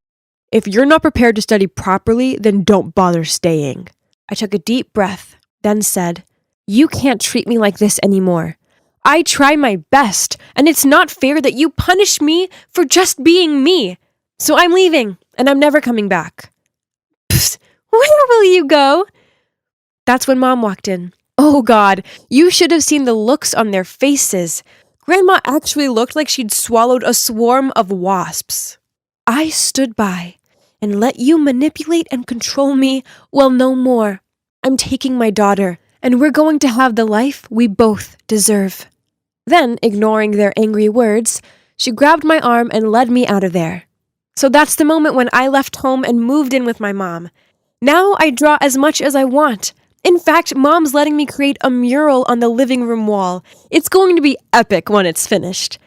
If you're not prepared to study properly, then don't bother staying. I took a deep breath, then said, You can't treat me like this anymore. I try my best, and it's not fair that you punish me for just being me. So I'm leaving, and I'm never coming back. Psst, where will you go? That's when Mom walked in. Oh God, you should have seen the looks on their faces. Grandma actually looked like she'd swallowed a swarm of wasps. I stood by and let you manipulate and control me. Well, no more. I'm taking my daughter, and we're going to have the life we both deserve. Then, ignoring their angry words, she grabbed my arm and led me out of there. So that's the moment when I left home and moved in with my mom. Now I draw as much as I want. In fact, Mom's letting me create a mural on the living room wall. It's going to be epic when it's finished.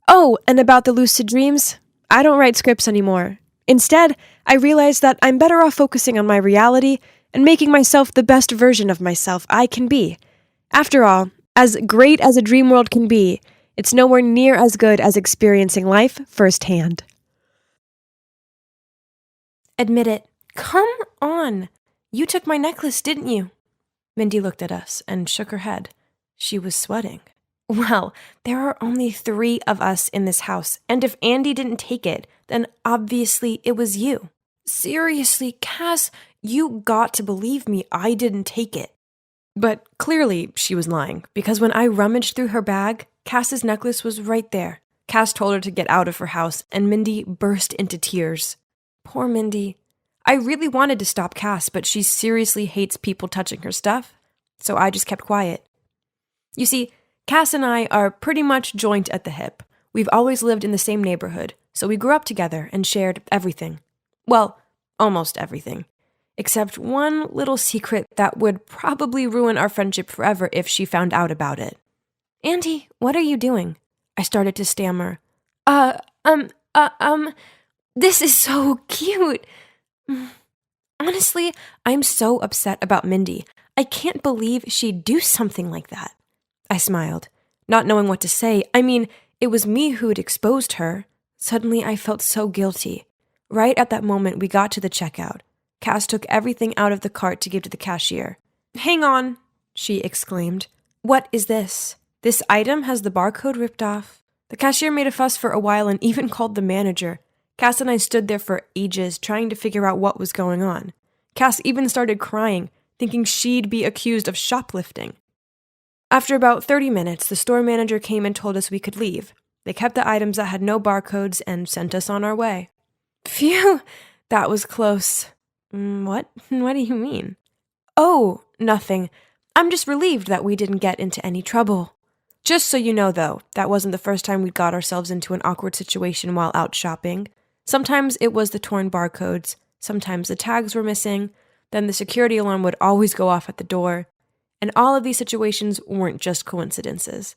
Oh, and about the lucid dreams, I don't write scripts anymore. Instead, I realized that I'm better off focusing on my reality and making myself the best version of myself I can be. After all, as great as a dream world can be, it's nowhere near as good as experiencing life firsthand. Admit it. Come on. You took my necklace, didn't you? Mindy looked at us and shook her head. She was sweating. Well, there are only 3 of us in this house, and if Andy didn't take it, then obviously it was you. Seriously, Cass, you got to believe me, I didn't take it. But clearly she was lying, because when I rummaged through her bag, Cass's necklace was right there. Cass told her to get out of her house, and Mindy burst into tears. Poor Mindy. I really wanted to stop Cass, but she seriously hates people touching her stuff, so I just kept quiet. You see, Cass and I are pretty much joined at the hip. We've always lived in the same neighborhood, so we grew up together and shared everything. Well, almost everything. Except one little secret that would probably ruin our friendship forever if she found out about it. Auntie, what are you doing? I started to stammer. This is so cute. Honestly, I'm so upset about Mindy. I can't believe she'd do something like that. I smiled, not knowing what to say. I mean, it was me who'd exposed her. Suddenly, I felt so guilty. Right at that moment, we got to the checkout. Cass took everything out of the cart to give to the cashier. Hang on, she exclaimed. What is this? This item has the barcode ripped off. The cashier made a fuss for a while and even called the manager. Cass and I stood there for ages trying to figure out what was going on. Cass even started crying, thinking she'd be accused of shoplifting. After about 30 minutes, the store manager came and told us we could leave. They kept the items that had no barcodes and sent us on our way. Phew, that was close. What? What do you mean? Oh, nothing. I'm just relieved that we didn't get into any trouble. Just so you know, though, that wasn't the first time we got ourselves into an awkward situation while out shopping. Sometimes it was the torn barcodes, sometimes the tags were missing, then the security alarm would always go off at the door. And all of these situations weren't just coincidences.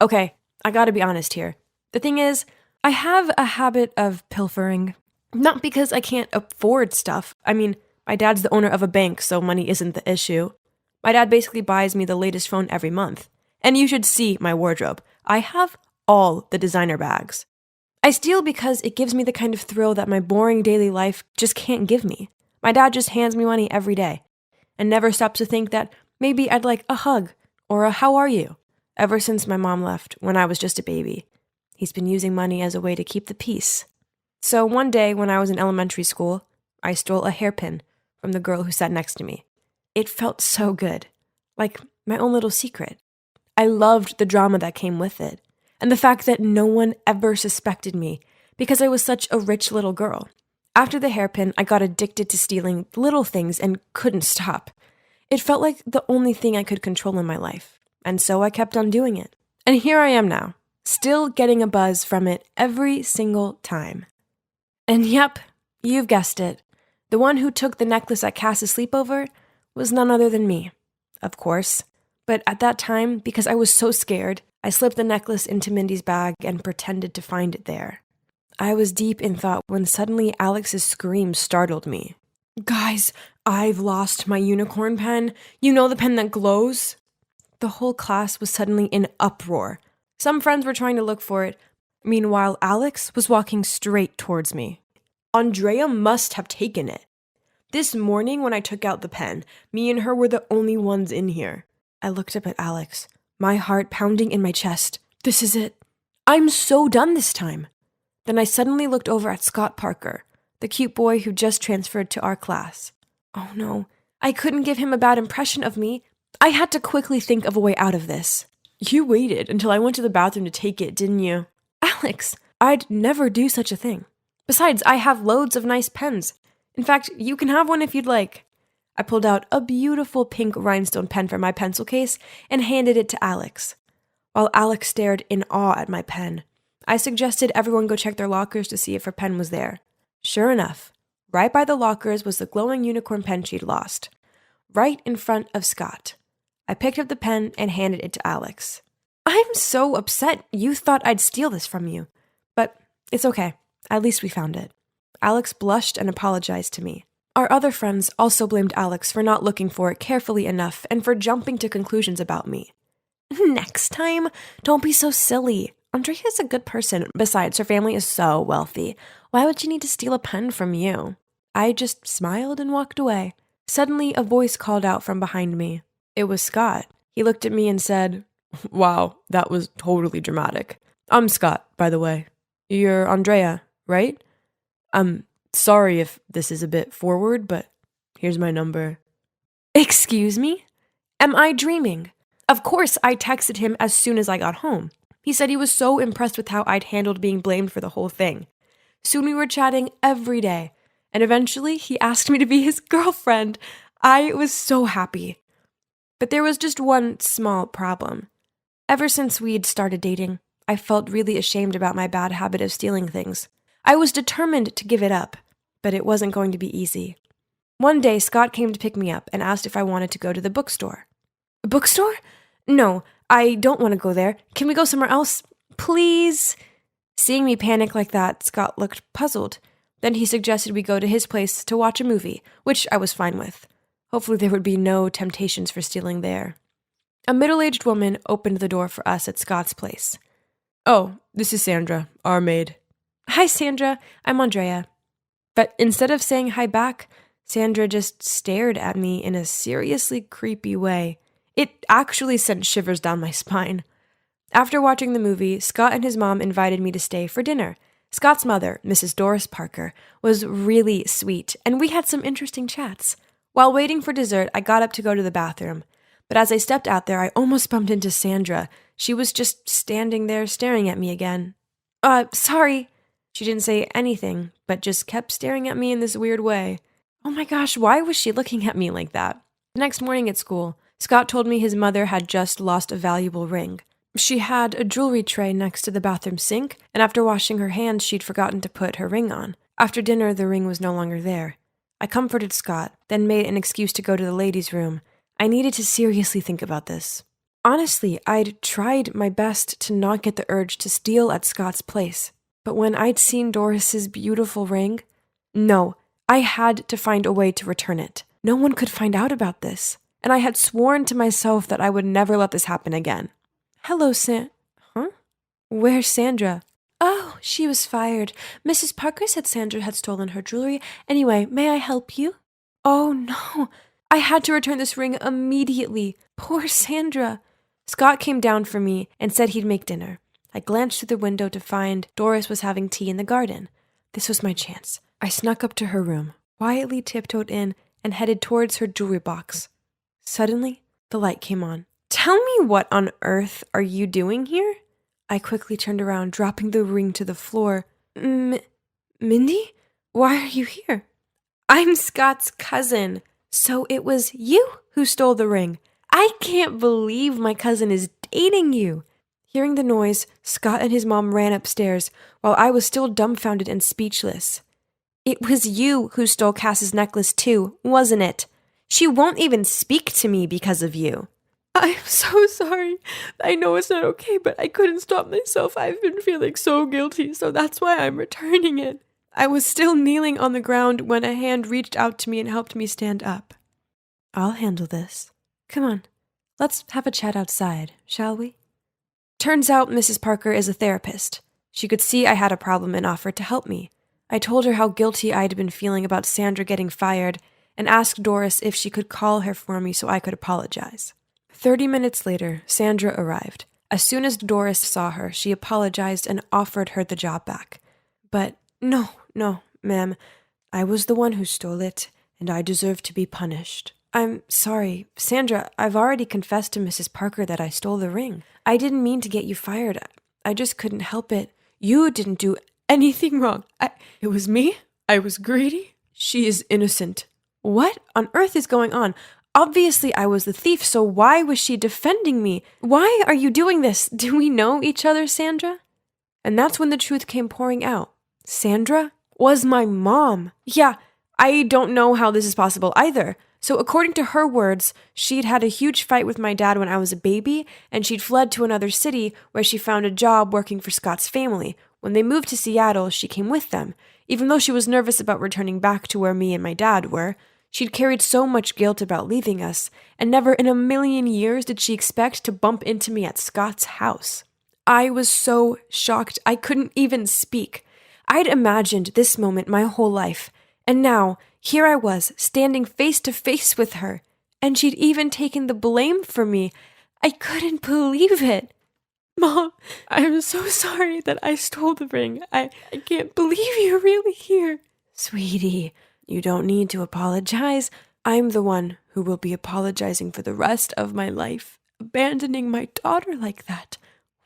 Okay, I gotta be honest here. The thing is, I have a habit of pilfering. Not because I can't afford stuff. I mean, my dad's the owner of a bank, so money isn't the issue. My dad basically buys me the latest phone every month. And you should see my wardrobe. I have all the designer bags. I steal because it gives me the kind of thrill that my boring daily life just can't give me. My dad just hands me money every day and never stops to think that maybe I'd like a hug or a how are you. Ever since my mom left when I was just a baby, he's been using money as a way to keep the peace. So one day when I was in elementary school, I stole a hairpin from the girl who sat next to me. It felt so good, like my own little secret. I loved the drama that came with it, and the fact that no one ever suspected me because I was such a rich little girl. After the hairpin, I got addicted to stealing little things and couldn't stop. It felt like the only thing I could control in my life, and so I kept on doing it. And here I am now, still getting a buzz from it every single time. And yep, you've guessed it. The one who took the necklace at Cass's sleepover was none other than me, of course. But at that time, because I was so scared, I slipped the necklace into Mindy's bag and pretended to find it there. I was deep in thought when suddenly Alex's scream startled me. Guys, I've lost my unicorn pen. You know, the pen that glows? The whole class was suddenly in uproar. Some friends were trying to look for it. Meanwhile, Alex was walking straight towards me. Andrea must have taken it. This morning when I took out the pen, me and her were the only ones in here. I looked up at Alex, my heart pounding in my chest. This is it. I'm so done this time. Then I suddenly looked over at Scott Parker, the cute boy who just transferred to our class. Oh no, I couldn't give him a bad impression of me. I had to quickly think of a way out of this. You waited until I went to the bathroom to take it, didn't you? Alex, I'd never do such a thing. Besides, I have loads of nice pens. In fact, you can have one if you'd like. I pulled out a beautiful pink rhinestone pen from my pencil case and handed it to Alex. While Alex stared in awe at my pen, I suggested everyone go check their lockers to see if her pen was there. Sure enough, right by the lockers was the glowing unicorn pen she'd lost, right in front of Scott. I picked up the pen and handed it to Alex. I'm so upset you thought I'd steal this from you, but it's okay. At least we found it. Alex blushed and apologized to me. Our other friends also blamed Alex for not looking for it carefully enough and for jumping to conclusions about me. Next time, don't be so silly. Andrea's a good person. Besides, her family is so wealthy. Why would she need to steal a pen from you? I just smiled and walked away. Suddenly, a voice called out from behind me. It was Scott. He looked at me and said, "Wow, that was totally dramatic. I'm Scott, by the way. You're Andrea, right? I'm sorry if this is a bit forward, but here's my number." Excuse me? Am I dreaming? Of course, I texted him as soon as I got home. He said he was so impressed with how I'd handled being blamed for the whole thing. Soon we were chatting every day, and eventually he asked me to be his girlfriend. I was so happy. But there was just one small problem. Ever since we'd started dating, I felt really ashamed about my bad habit of stealing things. I was determined to give it up, but it wasn't going to be easy. One day, Scott came to pick me up and asked if I wanted to go to the bookstore. A bookstore? No, I don't want to go there. Can we go somewhere else? Please? Seeing me panic like that, Scott looked puzzled. Then he suggested we go to his place to watch a movie, which I was fine with. Hopefully there would be no temptations for stealing there. A middle-aged woman opened the door for us at Scott's place. "Oh, this is Sandra, our maid." "Hi, Sandra. I'm Andrea." But instead of saying hi back, Sandra just stared at me in a seriously creepy way. It actually sent shivers down my spine. After watching the movie, Scott and his mom invited me to stay for dinner. Scott's mother, Mrs. Doris Parker, was really sweet, and we had some interesting chats. While waiting for dessert, I got up to go to the bathroom. But as I stepped out there, I almost bumped into Sandra. She was just standing there staring at me again. Sorry." She didn't say anything, but just kept staring at me in this weird way. Oh my gosh, why was she looking at me like that? The next morning at school, Scott told me his mother had just lost a valuable ring. She had a jewelry tray next to the bathroom sink, and after washing her hands, she'd forgotten to put her ring on. After dinner, the ring was no longer there. I comforted Scott, then made an excuse to go to the ladies' room. I needed to seriously think about this. Honestly, I'd tried my best to not get the urge to steal at Scott's place. But when I'd seen Doris's beautiful ring, no, I had to find a way to return it. No one could find out about this. And I had sworn to myself that I would never let this happen again. Hello, Huh? Where's Sandra? Oh, she was fired. Mrs. Parker said Sandra had stolen her jewelry. Anyway, may I help you? Oh, no. I had to return this ring immediately. Poor Sandra. Scott came down for me and said he'd make dinner. I glanced through the window to find Doris was having tea in the garden. This was my chance. I snuck up to her room, quietly tiptoed in, and headed towards her jewelry box. Suddenly, the light came on. Tell me what on earth are you doing here? I quickly turned around, dropping the ring to the floor. Mindy? Why are you here? I'm Scott's cousin. So it was you who stole the ring. I can't believe my cousin is dating you. Hearing the noise, Scott and his mom ran upstairs while I was still dumbfounded and speechless. It was you who stole Cass's necklace too, wasn't it? She won't even speak to me because of you. I'm so sorry. I know it's not okay, but I couldn't stop myself. I've been feeling so guilty, so that's why I'm returning it. I was still kneeling on the ground when a hand reached out to me and helped me stand up. I'll handle this. Come on, let's have a chat outside, shall we? Turns out Mrs. Parker is a therapist. She could see I had a problem and offered to help me. I told her how guilty I'd been feeling about Sandra getting fired and asked Doris if she could call her for me so I could apologize. 30 minutes later, Sandra arrived. As soon as Doris saw her, she apologized and offered her the job back. But no, ma'am. I was the one who stole it, and I deserve to be punished. I'm sorry, Sandra, I've already confessed to Mrs. Parker that I stole the ring. I didn't mean to get you fired. I just couldn't help it. You didn't do anything wrong. It was me. I was greedy. She is innocent. What on earth is going on? Obviously, I was the thief, so why was she defending me? Why are you doing this? Do we know each other, Sandra? And that's when the truth came pouring out. Sandra was my mom. Yeah, I don't know how this is possible either. So according to her words, she'd had a huge fight with my dad when I was a baby, and she'd fled to another city where she found a job working for Scott's family. When they moved to Seattle, she came with them. Even though she was nervous about returning back to where me and my dad were, she'd carried so much guilt about leaving us, and never in a million years did she expect to bump into me at Scott's house. I was so shocked I couldn't even speak. I'd imagined this moment my whole life, and now, here I was, standing face to face with her, and she'd even taken the blame for me. I couldn't believe it. Mom, I'm so sorry that I stole the ring. I can't believe you're really here. Sweetie, you don't need to apologize. I'm the one who will be apologizing for the rest of my life. Abandoning my daughter like that.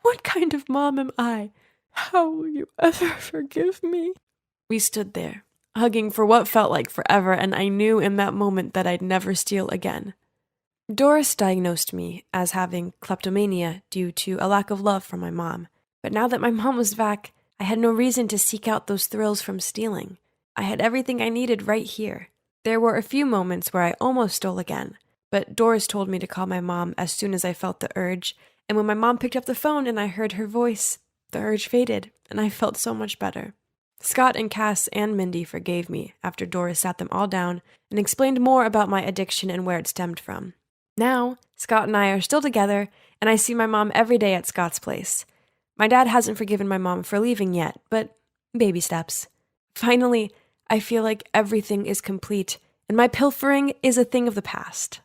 What kind of mom am I? How will you ever forgive me? We stood there, hugging for what felt like forever, and I knew in that moment that I'd never steal again. Doris diagnosed me as having kleptomania due to a lack of love from my mom. But now that my mom was back, I had no reason to seek out those thrills from stealing. I had everything I needed right here. There were a few moments where I almost stole again, but Doris told me to call my mom as soon as I felt the urge, and when my mom picked up the phone and I heard her voice, the urge faded, and I felt so much better. Scott and Cass and Mindy forgave me after Doris sat them all down and explained more about my addiction and where it stemmed from. Now, Scott and I are still together, and I see my mom every day at Scott's place. My dad hasn't forgiven my mom for leaving yet, but baby steps. Finally, I feel like everything is complete, and my pilfering is a thing of the past.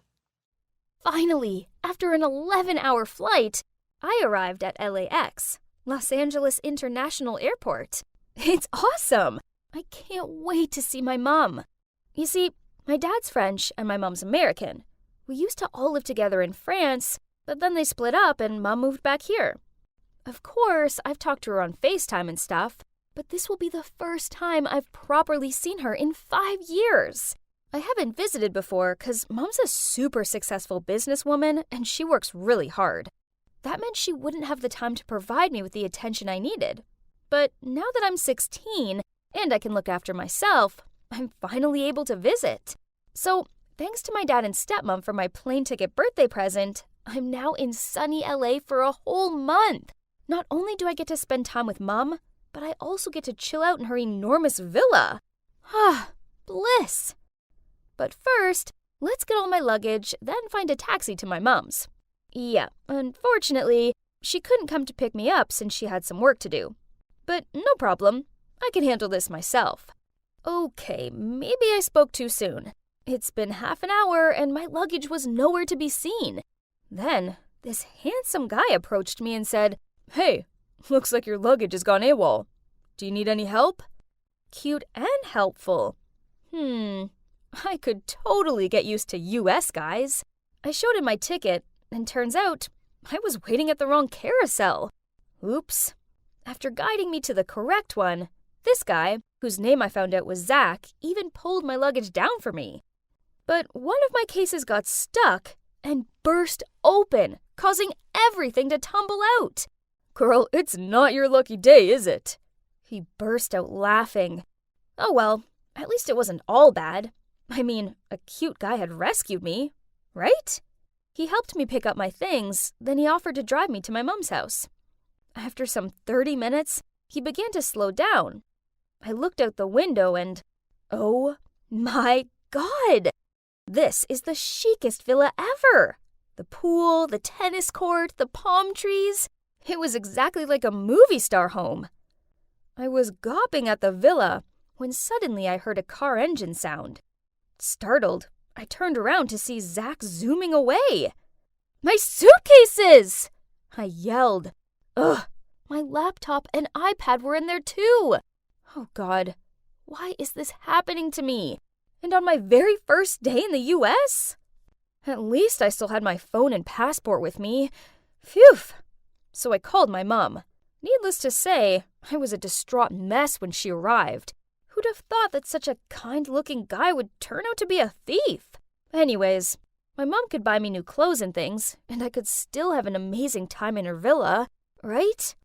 Finally, after an 11-hour flight, I arrived at LAX, Los Angeles International Airport. It's awesome! I can't wait to see my mom. You see, my dad's French and my mom's American. We used to all live together in France, but then they split up and Mom moved back here. Of course, I've talked to her on FaceTime and stuff, but this will be the first time I've properly seen her in 5 years. I haven't visited before because Mom's a super successful businesswoman and she works really hard. That meant she wouldn't have the time to provide me with the attention I needed. But now that I'm 16 and I can look after myself, I'm finally able to visit. So, thanks to my dad and stepmom for my plane ticket birthday present, I'm now in sunny LA for a whole month. Not only do I get to spend time with Mom, but I also get to chill out in her enormous villa. Ah, bliss. But first, let's get all my luggage, then find a taxi to my mom's. Yeah, unfortunately, she couldn't come to pick me up since she had some work to do. But no problem, I can handle this myself. Okay, maybe I spoke too soon. It's been half an hour and my luggage was nowhere to be seen. Then, this handsome guy approached me and said, "Hey, looks like your luggage has gone AWOL. Do you need any help?" Cute and helpful. I could totally get used to US guys. I showed him my ticket, and turns out I was waiting at the wrong carousel. Oops. After guiding me to the correct one, this guy, whose name I found out was Zach, even pulled my luggage down for me. But one of my cases got stuck and burst open, causing everything to tumble out. "Girl, it's not your lucky day, is it?" He burst out laughing. Oh well, at least it wasn't all bad. I mean, a cute guy had rescued me, right? He helped me pick up my things, then he offered to drive me to my mom's house. After some 30 minutes, he began to slow down. I looked out the window and, oh my God! This is the chicest villa ever! The pool, the tennis court, the palm trees. It was exactly like a movie star home. I was gawping at the villa when suddenly I heard a car engine sound. Startled, I turned around to see Zach zooming away. "My suitcases!" I yelled. Ugh, my laptop and iPad were in there too. Oh God, why is this happening to me? And on my very first day in the US? At least I still had my phone and passport with me. Phew. So I called my mom. Needless to say, I was a distraught mess when she arrived. Who'd have thought that such a kind-looking guy would turn out to be a thief? Anyways, my mom could buy me new clothes and things, and I could still have an amazing time in her villa, right?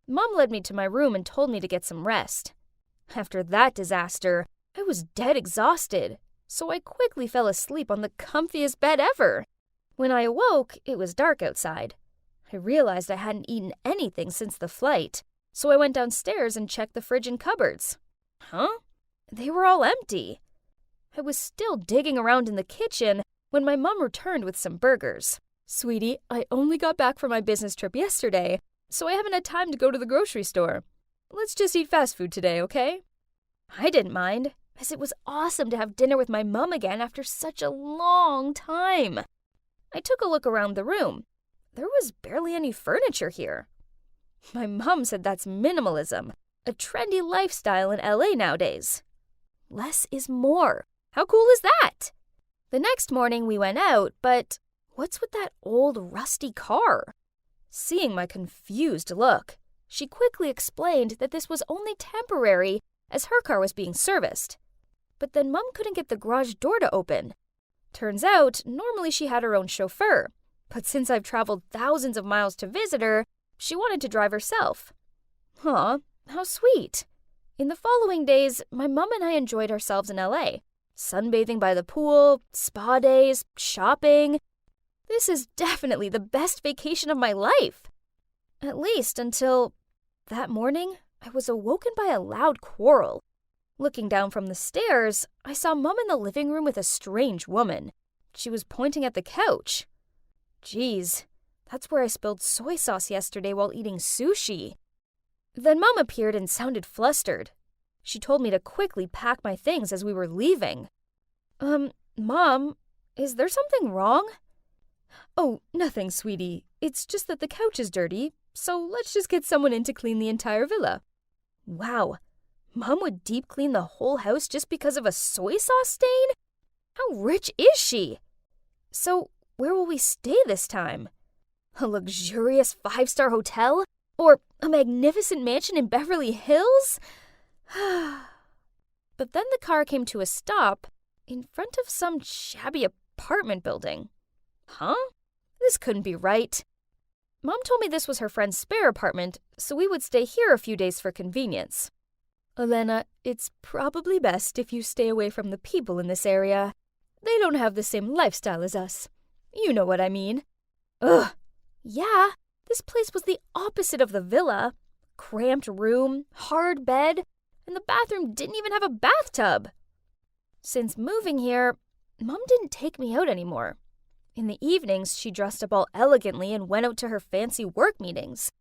Mom led me to my room and told me to get some rest. After that disaster, I was dead exhausted, so I quickly fell asleep on the comfiest bed ever. When I awoke, it was dark outside. I realized I hadn't eaten anything since the flight, so I went downstairs and checked the fridge and cupboards. Huh? They were all empty. I was still digging around in the kitchen when my mom returned with some burgers. "Sweetie, I only got back from my business trip yesterday, so I haven't had time to go to the grocery store. Let's just eat fast food today, okay?" I didn't mind, as it was awesome to have dinner with my mom again after such a long time. I took a look around the room. There was barely any furniture here. My mom said that's minimalism, a trendy lifestyle in LA nowadays. Less is more. How cool is that? The next morning we went out, but what's with that old rusty car? Seeing my confused look, she quickly explained that this was only temporary as her car was being serviced. But then Mom couldn't get the garage door to open. Turns out, normally she had her own chauffeur, but since I've traveled thousands of miles to visit her, she wanted to drive herself. Aw, how sweet. In the following days, my mom and I enjoyed ourselves in LA. Sunbathing by the pool, spa days, shopping. This is definitely the best vacation of my life. At least until that morning, I was awoken by a loud quarrel. Looking down from the stairs, I saw Mom in the living room with a strange woman. She was pointing at the couch. Geez, that's where I spilled soy sauce yesterday while eating sushi. Then Mom appeared and sounded flustered. She told me to quickly pack my things as we were leaving. Mom, is there something wrong? Oh, nothing, sweetie. It's just that the couch is dirty, so let's just get someone in to clean the entire villa. Wow, Mom would deep clean the whole house just because of a soy sauce stain? How rich is she? So, where will we stay this time? A luxurious 5-star hotel? Or a magnificent mansion in Beverly Hills? But then the car came to a stop, in front of some shabby apartment building. Huh? This couldn't be right. Mom told me this was her friend's spare apartment, so we would stay here a few days for convenience. Elena, it's probably best if you stay away from the people in this area. They don't have the same lifestyle as us. You know what I mean. Ugh. Yeah, this place was the opposite of the villa. Cramped room, hard bed, and the bathroom didn't even have a bathtub. Since moving here, Mom didn't take me out anymore. In the evenings, she dressed up all elegantly and went out to her fancy work meetings.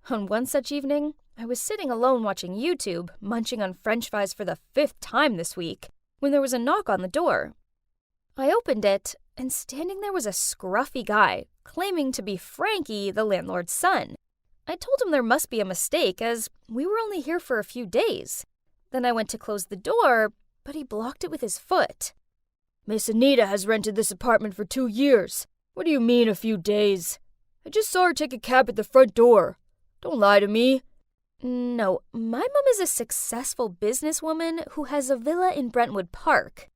On one such evening, I was sitting alone watching YouTube, munching on French fries for the 5th time this week, when there was a knock on the door. I opened it, and standing there was a scruffy guy, claiming to be Frankie, the landlord's son. I told him there must be a mistake, as we were only here for a few days. Then I went to close the door, but he blocked it with his foot. Miss Anita has rented this apartment for 2 years. What do you mean a few days? I just saw her take a cab at the front door. Don't lie to me. No, my mom is a successful businesswoman who has a villa in Brentwood Park.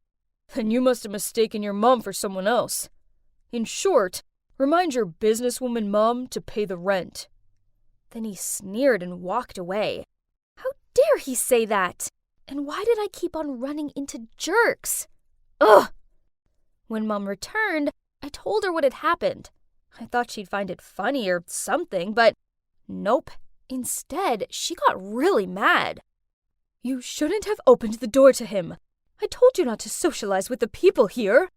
Then you must have mistaken your mom for someone else. In short, remind your businesswoman mom to pay the rent. Then he sneered and walked away. How dare he say that? And why did I keep on running into jerks? Ugh! When Mom returned, I told her what had happened. I thought she'd find it funny or something, but nope. Instead, she got really mad. You shouldn't have opened the door to him. I told you not to socialize with the people here.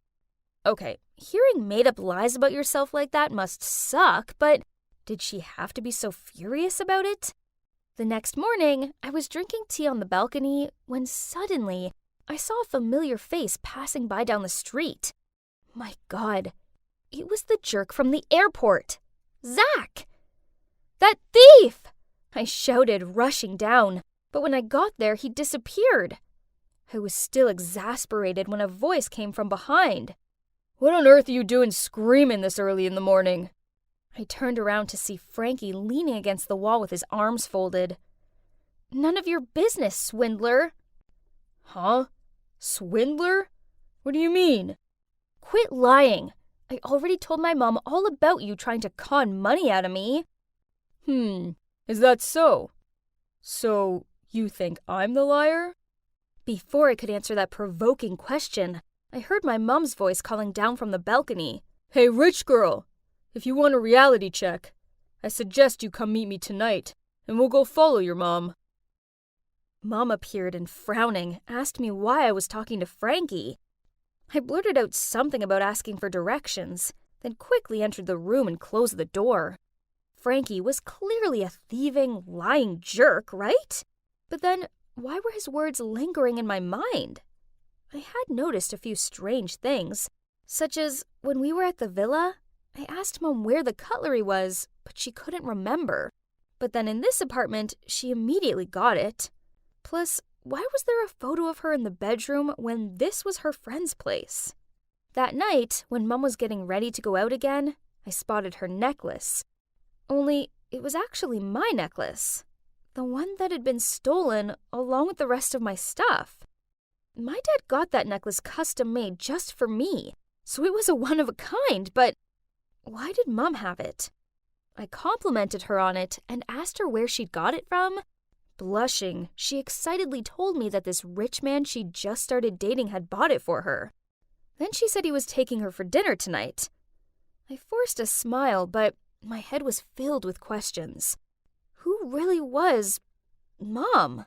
Okay, hearing made-up lies about yourself like that must suck, but did she have to be so furious about it? The next morning, I was drinking tea on the balcony when suddenly I saw a familiar face passing by down the street. My God, it was the jerk from the airport, Zach! That thief! I shouted, rushing down, but when I got there, he disappeared. I was still exasperated when a voice came from behind. What on earth are you doing screaming this early in the morning? I turned around to see Frankie leaning against the wall with his arms folded. None of your business, swindler. Huh? Swindler? What do you mean? Quit lying. I already told my mom all about you trying to con money out of me. Is that so? So, you think I'm the liar? Before I could answer that provoking question, I heard my mom's voice calling down from the balcony. Hey, rich girl, if you want a reality check, I suggest you come meet me tonight, and we'll go follow your mom. Mom appeared and, frowning, asked me why I was talking to Frankie. I blurted out something about asking for directions, then quickly entered the room and closed the door. Frankie was clearly a thieving, lying jerk, right? But then, why were his words lingering in my mind? I had noticed a few strange things, such as when we were at the villa, I asked Mom where the cutlery was, but she couldn't remember. But then in this apartment, she immediately got it. Plus, why was there a photo of her in the bedroom when this was her friend's place? That night, when Mom was getting ready to go out again, I spotted her necklace. Only, it was actually my necklace. The one that had been stolen along with the rest of my stuff. My dad got that necklace custom-made just for me, so it was a one-of-a-kind, but why did Mom have it? I complimented her on it and asked her where she'd got it from. Blushing, she excitedly told me that this rich man she'd just started dating had bought it for her. Then she said he was taking her for dinner tonight. I forced a smile, but my head was filled with questions. Who really was Mom?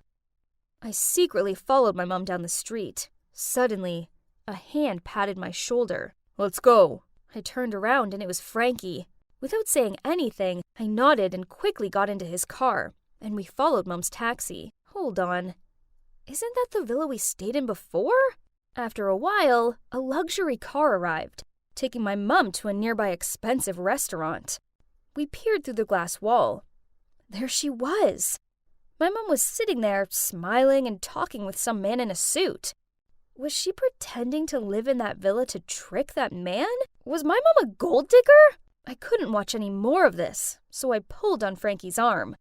I secretly followed my mom down the street. Suddenly, a hand patted my shoulder. Let's go. I turned around and it was Frankie. Without saying anything, I nodded and quickly got into his car, and we followed Mom's taxi. Hold on. Isn't that the villa we stayed in before? After a while, a luxury car arrived, taking my mom to a nearby expensive restaurant. We peered through the glass wall. There she was. My mom was sitting there, smiling and talking with some man in a suit. Was she pretending to live in that villa to trick that man? Was my mom a gold digger? I couldn't watch any more of this, so I pulled on Frankie's arm.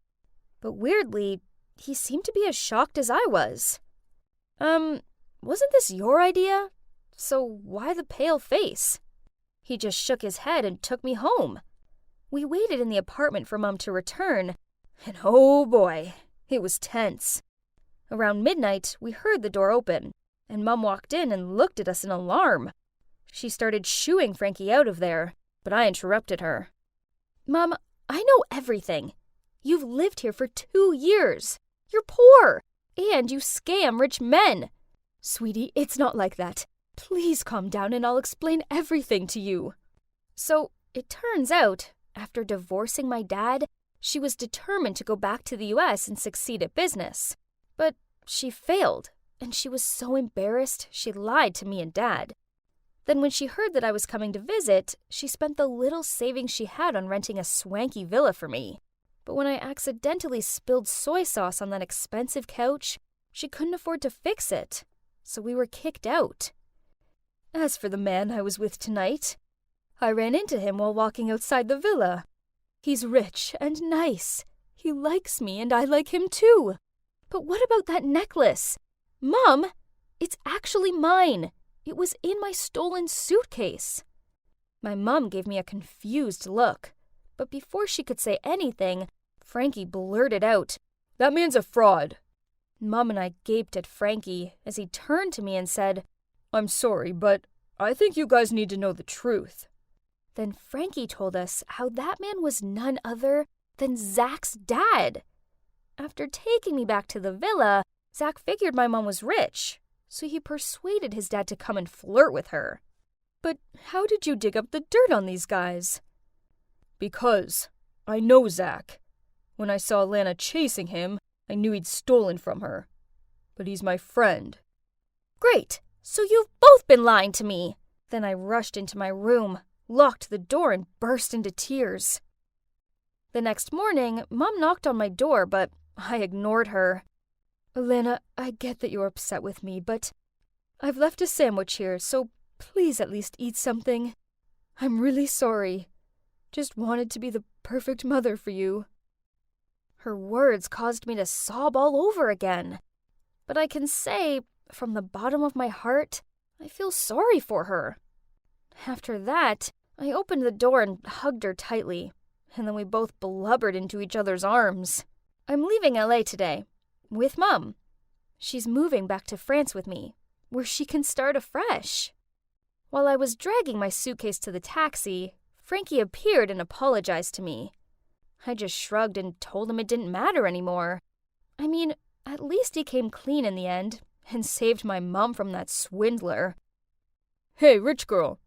But weirdly, he seemed to be as shocked as I was. Wasn't this your idea? So why the pale face? He just shook his head and took me home. We waited in the apartment for Mom to return, and oh boy, it was tense. Around midnight, we heard the door open, and Mom walked in and looked at us in alarm. She started shooing Frankie out of there, but I interrupted her. Mom, I know everything. You've lived here for 2 years. You're poor, and you scam rich men. Sweetie, it's not like that. Please calm down and I'll explain everything to you. So, it turns out, after divorcing my dad, she was determined to go back to the US and succeed at business. But she failed, and she was so embarrassed she lied to me and Dad. Then when she heard that I was coming to visit, she spent the little savings she had on renting a swanky villa for me. But when I accidentally spilled soy sauce on that expensive couch, she couldn't afford to fix it, so we were kicked out. As for the man I was with tonight, I ran into him while walking outside the villa. He's rich and nice. He likes me and I like him too. But what about that necklace? Mom, it's actually mine. It was in my stolen suitcase. My mom gave me a confused look, but before she could say anything, Frankie blurted out, "That man's a fraud." Mom and I gaped at Frankie as he turned to me and said, "I'm sorry, but I think you guys need to know the truth." Then Frankie told us how that man was none other than Zach's dad. After taking me back to the villa, Zach figured my mom was rich, so he persuaded his dad to come and flirt with her. But how did you dig up the dirt on these guys? Because I know Zach. When I saw Lana chasing him, I knew he'd stolen from her. But he's my friend. Great, so you've both been lying to me. Then I rushed into my room, locked the door, and burst into tears. The next morning, Mom knocked on my door, but I ignored her. Lana, I get that you're upset with me, but I've left a sandwich here, so please at least eat something. I'm really sorry. Just wanted to be the perfect mother for you. Her words caused me to sob all over again. But I can say, from the bottom of my heart, I feel sorry for her. After that, I opened the door and hugged her tightly, and then we both blubbered into each other's arms. I'm leaving LA today, with Mom. She's moving back to France with me, where she can start afresh. While I was dragging my suitcase to the taxi, Frankie appeared and apologized to me. I just shrugged and told him it didn't matter anymore. I mean, at least he came clean in the end and saved my mom from that swindler. Hey, rich girl,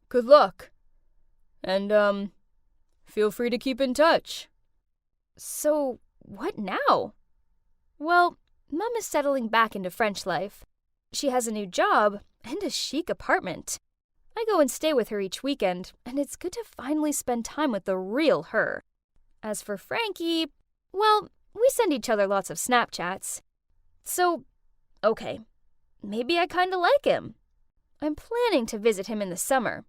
good luck. And, feel free to keep in touch. So, what now? Well, Mom is settling back into French life. She has a new job and a chic apartment. I go and stay with her each weekend, and it's good to finally spend time with the real her. As for Frankie, well, we send each other lots of Snapchats. So, okay, maybe I kinda like him. I'm planning to visit him in the summer.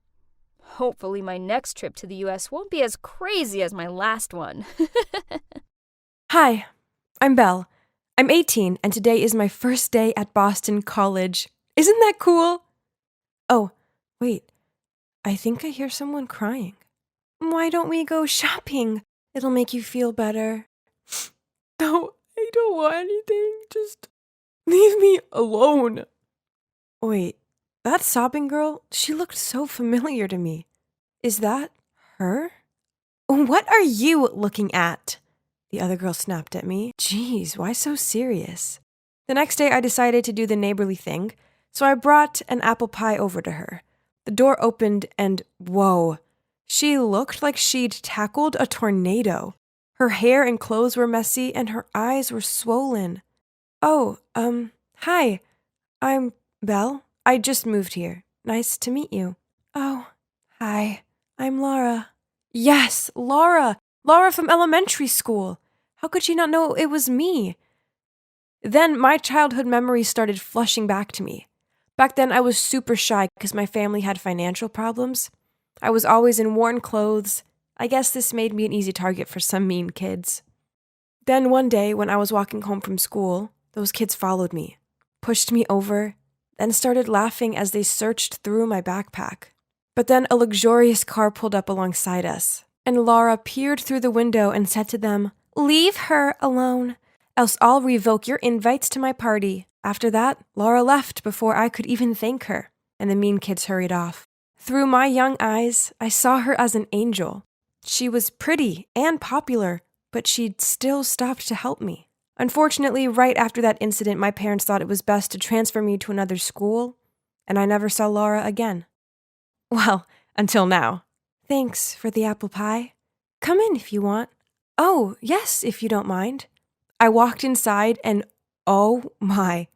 Hopefully my next trip to the US won't be as crazy as my last one. Hi, I'm Belle. I'm 18, and today is my first day at Boston College. Isn't that cool? Oh, wait. I think I hear someone crying. Why don't we go shopping? It'll make you feel better. No, I don't want anything. Just leave me alone. Wait, that sobbing girl, she looked so familiar to me. Is that her? What are you looking at? The other girl snapped at me. Jeez, why so serious? The next day I decided to do the neighborly thing, so I brought an apple pie over to her. The door opened and whoa, she looked like she'd tackled a tornado. Her hair and clothes were messy and her eyes were swollen. Oh, hi, I'm Belle. I just moved here. Nice to meet you. Oh, hi, I'm Laura. Yes, Laura! Laura from elementary school. How could she not know it was me? Then my childhood memories started flushing back to me. Back then I was super shy because my family had financial problems. I was always in worn clothes. I guess this made me an easy target for some mean kids. Then one day when I was walking home from school, those kids followed me, pushed me over, then started laughing as they searched through my backpack. But then a luxurious car pulled up alongside us, and Laura peered through the window and said to them, "Leave her alone, else I'll revoke your invites to my party." After that, Laura left before I could even thank her, and the mean kids hurried off. Through my young eyes, I saw her as an angel. She was pretty and popular, but she'd still stopped to help me. Unfortunately, right after that incident, my parents thought it was best to transfer me to another school, and I never saw Laura again. Well, until now. Thanks for the apple pie. Come in if you want. Oh, yes, if you don't mind. I walked inside and oh my,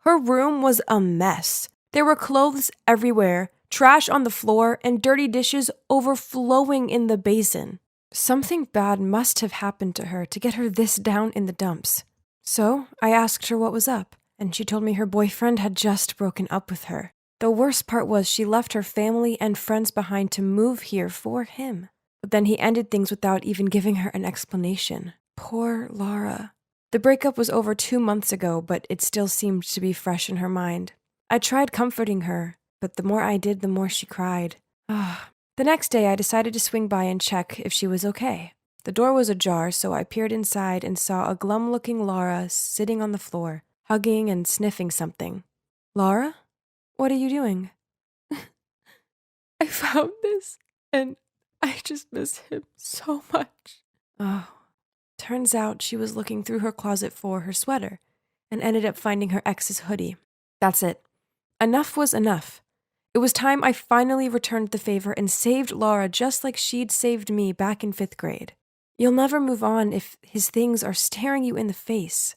her room was a mess. There were clothes everywhere, trash on the floor, and dirty dishes overflowing in the basin. Something bad must have happened to her to get her this down in the dumps. So I asked her what was up, and she told me her boyfriend had just broken up with her. The worst part was she left her family and friends behind to move here for him. But then he ended things without even giving her an explanation. Poor Laura. The breakup was over 2 months ago, but it still seemed to be fresh in her mind. I tried comforting her, but the more I did, the more she cried. The next day, I decided to swing by and check if she was okay. The door was ajar, so I peered inside and saw a glum-looking Laura sitting on the floor, hugging and sniffing something. Laura? What are you doing? I found this, and I just miss him so much. Oh, turns out she was looking through her closet for her sweater and ended up finding her ex's hoodie. That's it. Enough was enough. It was time I finally returned the favor and saved Laura just like she'd saved me back in 5th grade. You'll never move on if his things are staring you in the face.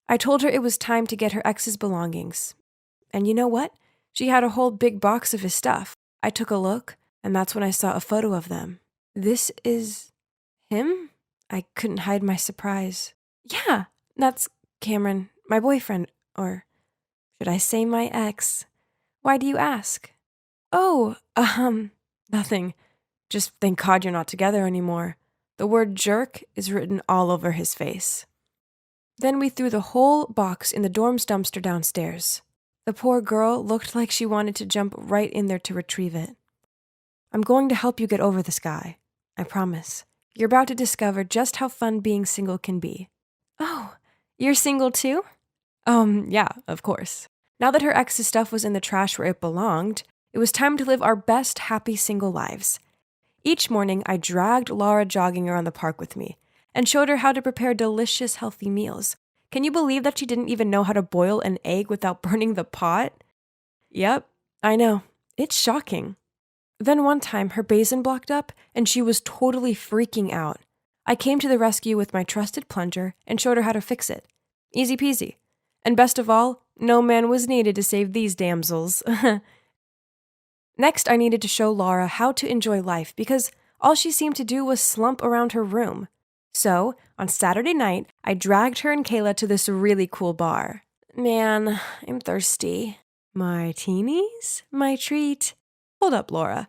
I told her it was time to get her ex's belongings. And you know what? She had a whole big box of his stuff. I took a look, and that's when I saw a photo of them. This is him? I couldn't hide my surprise. Yeah, that's Cameron, my boyfriend, or should I say my ex? Why do you ask? Oh, nothing. Just thank God you're not together anymore. The word jerk is written all over his face. Then we threw the whole box in the dorm's dumpster downstairs. The poor girl looked like she wanted to jump right in there to retrieve it. I'm going to help you get over this guy. I promise. You're about to discover just how fun being single can be. Oh, you're single too? Yeah, of course. Now that her ex's stuff was in the trash where it belonged, it was time to live our best happy single lives. Each morning, I dragged Laura jogging around the park with me and showed her how to prepare delicious, healthy meals. Can you believe that she didn't even know how to boil an egg without burning the pot? Yep, I know. It's shocking. Then one time, her basin blocked up and she was totally freaking out. I came to the rescue with my trusted plunger and showed her how to fix it. Easy peasy. And best of all, no man was needed to save these damsels. Next, I needed to show Laura how to enjoy life because all she seemed to do was slump around her room. So, on Saturday night, I dragged her and Kayla to this really cool bar. Man, I'm thirsty. Martinis? My treat. Hold up, Laura.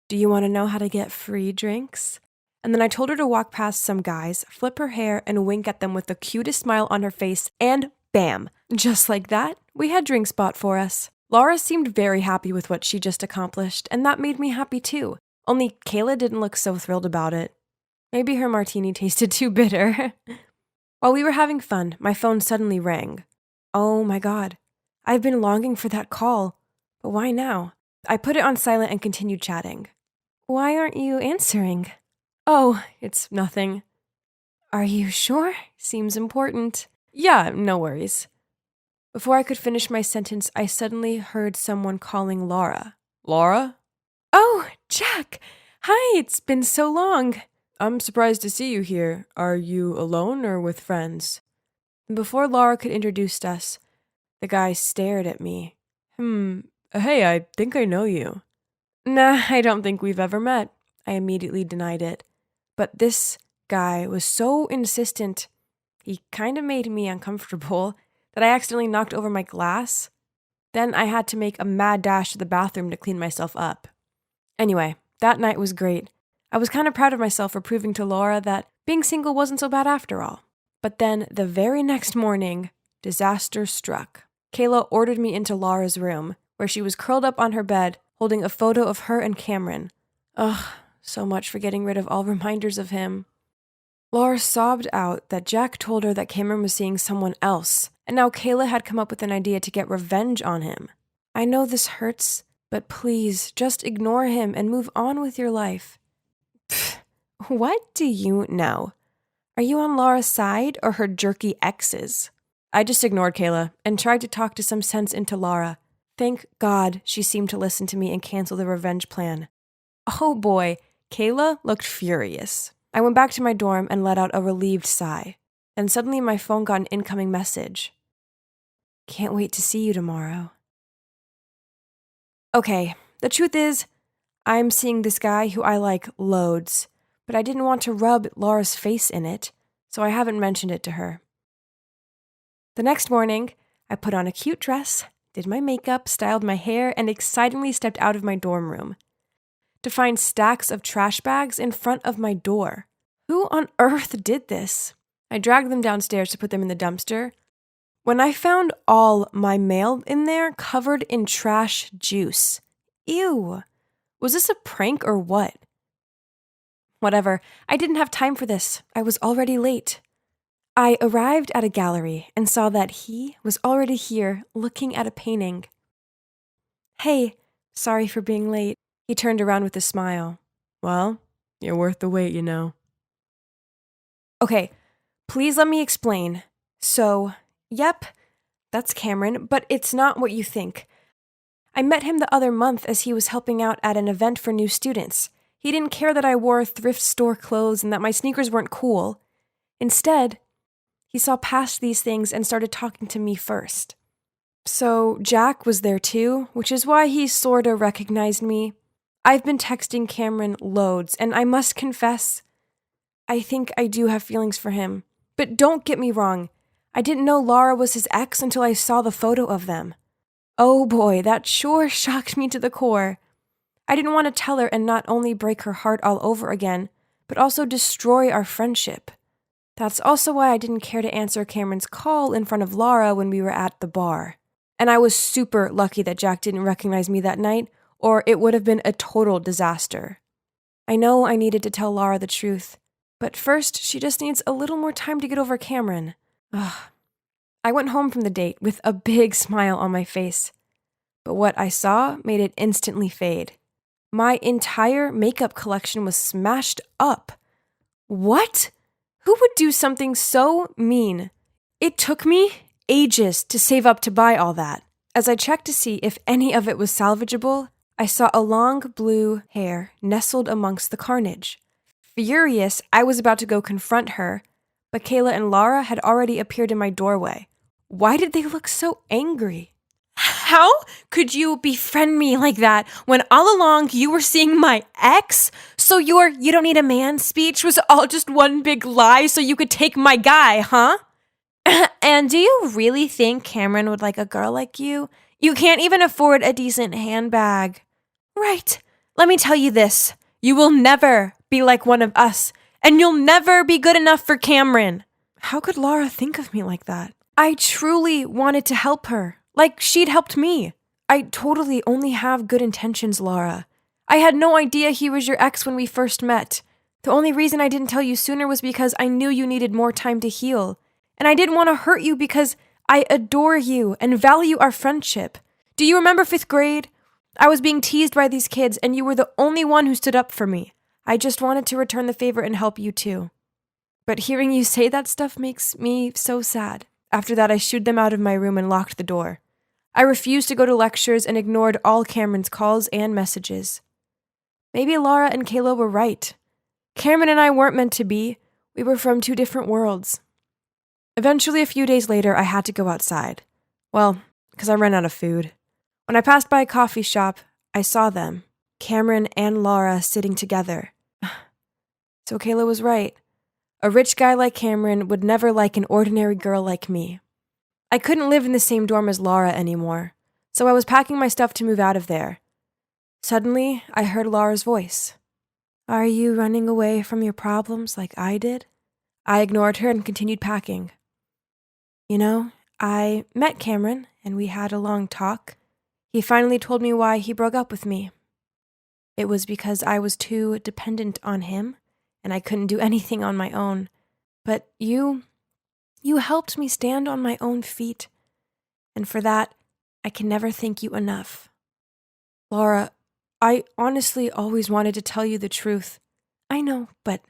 Do you want to know how to get free drinks? And then I told her to walk past some guys, flip her hair, and wink at them with the cutest smile on her face, and bam! Just like that, we had drinks bought for us. Laura seemed very happy with what she just accomplished, and that made me happy too. Only Kayla didn't look so thrilled about it. Maybe her martini tasted too bitter. While we were having fun, my phone suddenly rang. Oh my God. I've been longing for that call. But why now? I put it on silent and continued chatting. Why aren't you answering? Oh, it's nothing. Are you sure? Seems important. Yeah, no worries. Before I could finish my sentence, I suddenly heard someone calling Laura. Laura? Oh, Jack! Hi, it's been so long. I'm surprised to see you here. Are you alone or with friends? Before Laura could introduce us, the guy stared at me. Hey, I think I know you. Nah, I don't think we've ever met. I immediately denied it. But this guy was so insistent, he kind of made me uncomfortable, that I accidentally knocked over my glass. Then I had to make a mad dash to the bathroom to clean myself up. Anyway, that night was great. I was kind of proud of myself for proving to Laura that being single wasn't so bad after all. But then, the very next morning, disaster struck. Kayla ordered me into Laura's room, where she was curled up on her bed, holding a photo of her and Cameron. Ugh, so much for getting rid of all reminders of him. Laura sobbed out that Jack told her that Cameron was seeing someone else, and now Kayla had come up with an idea to get revenge on him. I know this hurts, but please, just ignore him and move on with your life. Pfft, what do you know? Are you on Laura's side or her jerky ex's? I just ignored Kayla and tried to talk to some sense into Laura. Thank God she seemed to listen to me and cancel the revenge plan. Oh boy, Kayla looked furious. I went back to my dorm and let out a relieved sigh. And suddenly my phone got an incoming message. Can't wait to see you tomorrow. Okay, the truth is, I'm seeing this guy who I like loads, but I didn't want to rub Laura's face in it, so I haven't mentioned it to her. The next morning, I put on a cute dress, did my makeup, styled my hair, and excitedly stepped out of my dorm room to find stacks of trash bags in front of my door. Who on earth did this? I dragged them downstairs to put them in the dumpster, when I found all my mail in there covered in trash juice. Ew. Was this a prank or what? Whatever, I didn't have time for this. I was already late. I arrived at a gallery and saw that he was already here looking at a painting. Hey, sorry for being late. He turned around with a smile. Well, you're worth the wait, you know. Okay, please let me explain. So, yep, that's Cameron, but it's not what you think. I met him the other month as he was helping out at an event for new students. He didn't care that I wore thrift store clothes and that my sneakers weren't cool. Instead, he saw past these things and started talking to me first. So Jack was there too, which is why he sorta recognized me. I've been texting Cameron loads, and I must confess, I think I do have feelings for him. But don't get me wrong, I didn't know Laura was his ex until I saw the photo of them. Oh boy, that sure shocked me to the core. I didn't want to tell her and not only break her heart all over again, but also destroy our friendship. That's also why I didn't care to answer Cameron's call in front of Laura when we were at the bar. And I was super lucky that Jack didn't recognize me that night, or it would have been a total disaster. I know I needed to tell Laura the truth, but first she just needs a little more time to get over Cameron. Ugh. I went home from the date with a big smile on my face, but what I saw made it instantly fade. My entire makeup collection was smashed up. What? Who would do something so mean? It took me ages to save up to buy all that. As I checked to see if any of it was salvageable, I saw a long blue hair nestled amongst the carnage. Furious, I was about to go confront her, but Kayla and Laura had already appeared in my doorway. Why did they look so angry? How could you befriend me like that when all along you were seeing my ex? So your "you don't need a man" speech was all just one big lie so you could take my guy, huh? And do you really think Cameron would like a girl like you? You can't even afford a decent handbag. Right. Let me tell you this. You will never be like one of us, and you'll never be good enough for Cameron. How could Laura think of me like that? I truly wanted to help her, like she'd helped me. I totally only have good intentions, Laura. I had no idea he was your ex when we first met. The only reason I didn't tell you sooner was because I knew you needed more time to heal. And I didn't want to hurt you because I adore you and value our friendship. Do you remember 5th grade? I was being teased by these kids and you were the only one who stood up for me. I just wanted to return the favor and help you too. But hearing you say that stuff makes me so sad. After that, I shooed them out of my room and locked the door. I refused to go to lectures and ignored all Cameron's calls and messages. Maybe Laura and Kayla were right. Cameron and I weren't meant to be. We were from 2 different worlds. Eventually, a few days later, I had to go outside. Well, because I ran out of food. When I passed by a coffee shop, I saw them, Cameron and Laura, sitting together. So Kayla was right. A rich guy like Cameron would never like an ordinary girl like me. I couldn't live in the same dorm as Laura anymore, so I was packing my stuff to move out of there. Suddenly, I heard Laura's voice. Are you running away from your problems like I did? I ignored her and continued packing. You know, I met Cameron, and we had a long talk. He finally told me why he broke up with me. It was because I was too dependent on him, and I couldn't do anything on my own. But you helped me stand on my own feet, and for that, I can never thank you enough. Laura, I honestly always wanted to tell you the truth. I know, but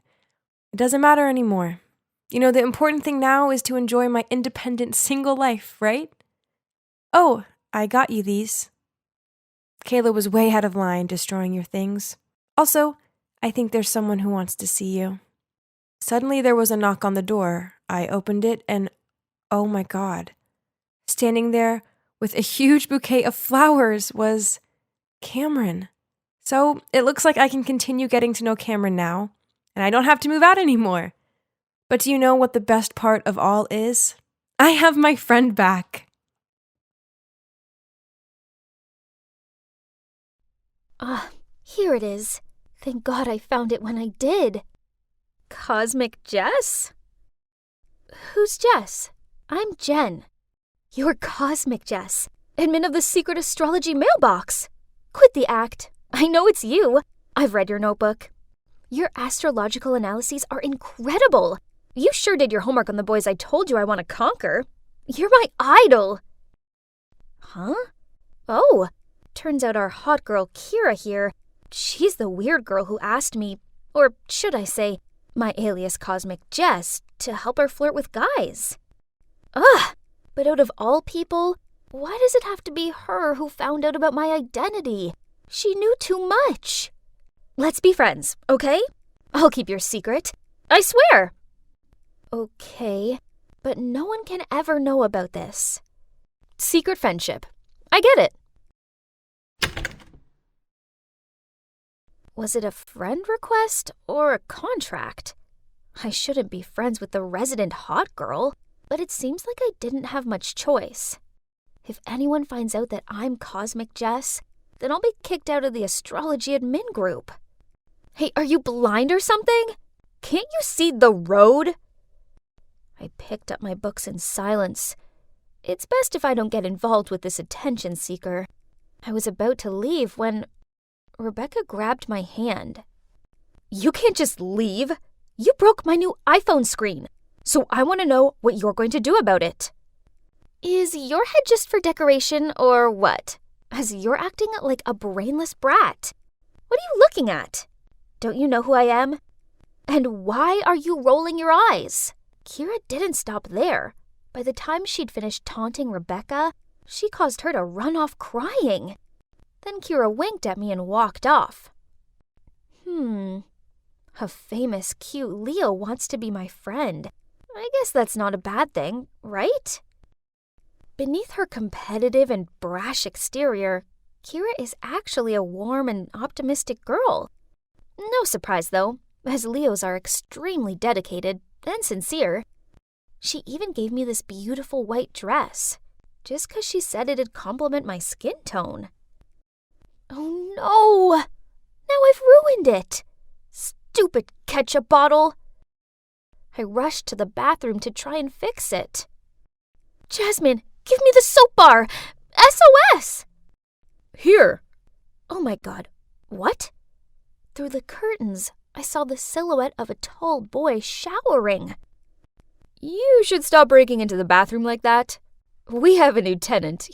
it doesn't matter anymore. You know, the important thing now is to enjoy my independent single life, right? Oh, I got you these. Kayla was way out of line destroying your things. Also, I think there's someone who wants to see you. Suddenly there was a knock on the door. I opened it and, oh my God, standing there with a huge bouquet of flowers was Cameron. So it looks like I can continue getting to know Cameron now, and I don't have to move out anymore. But do you know what the best part of all is? I have my friend back. Here it is. Thank God I found it when I did. Cosmic Jess? Who's Jess? I'm Jen. You're Cosmic Jess, admin of the secret astrology mailbox. Quit the act. I know it's you. I've read your notebook. Your astrological analyses are incredible. You sure did your homework on the boys I told you I want to conquer. You're my idol. Huh? Oh, turns out our hot girl Kira here, she's the weird girl who asked me, or should I say, my alias Cosmic Jess, to help her flirt with guys. Ugh, but out of all people, why does it have to be her who found out about my identity? She knew too much. Let's be friends, okay? I'll keep your secret. I swear. Okay, but no one can ever know about this. Secret friendship. I get it. Was it a friend request or a contract? I shouldn't be friends with the resident hot girl, but it seems like I didn't have much choice. If anyone finds out that I'm Cosmic Jess, then I'll be kicked out of the astrology admin group. Hey, are you blind or something? Can't you see the road? I picked up my books in silence. It's best if I don't get involved with this attention seeker. I was about to leave when Rebecca grabbed my hand. You can't just leave. You broke my new iPhone screen, so I want to know what you're going to do about it. Is your head just for decoration or what? As you're acting like a brainless brat. What are you looking at? Don't you know who I am? And why are you rolling your eyes? Kira didn't stop there. By the time she'd finished taunting Rebecca, she caused her to run off crying. Then Kira winked at me and walked off. A famous, cute Leo wants to be my friend. I guess that's not a bad thing, right? Beneath her competitive and brash exterior, Kira is actually a warm and optimistic girl. No surprise, though, as Leos are extremely dedicated and sincere. She even gave me this beautiful white dress, just 'cause she said it'd complement my skin tone. Oh no! Now I've ruined it! Stupid ketchup bottle! I rushed to the bathroom to try and fix it. Jasmine, give me the soap bar! SOS! Here. Oh my God, what? Through the curtains, I saw the silhouette of a tall boy showering. You should stop breaking into the bathroom like that. We have a new tenant.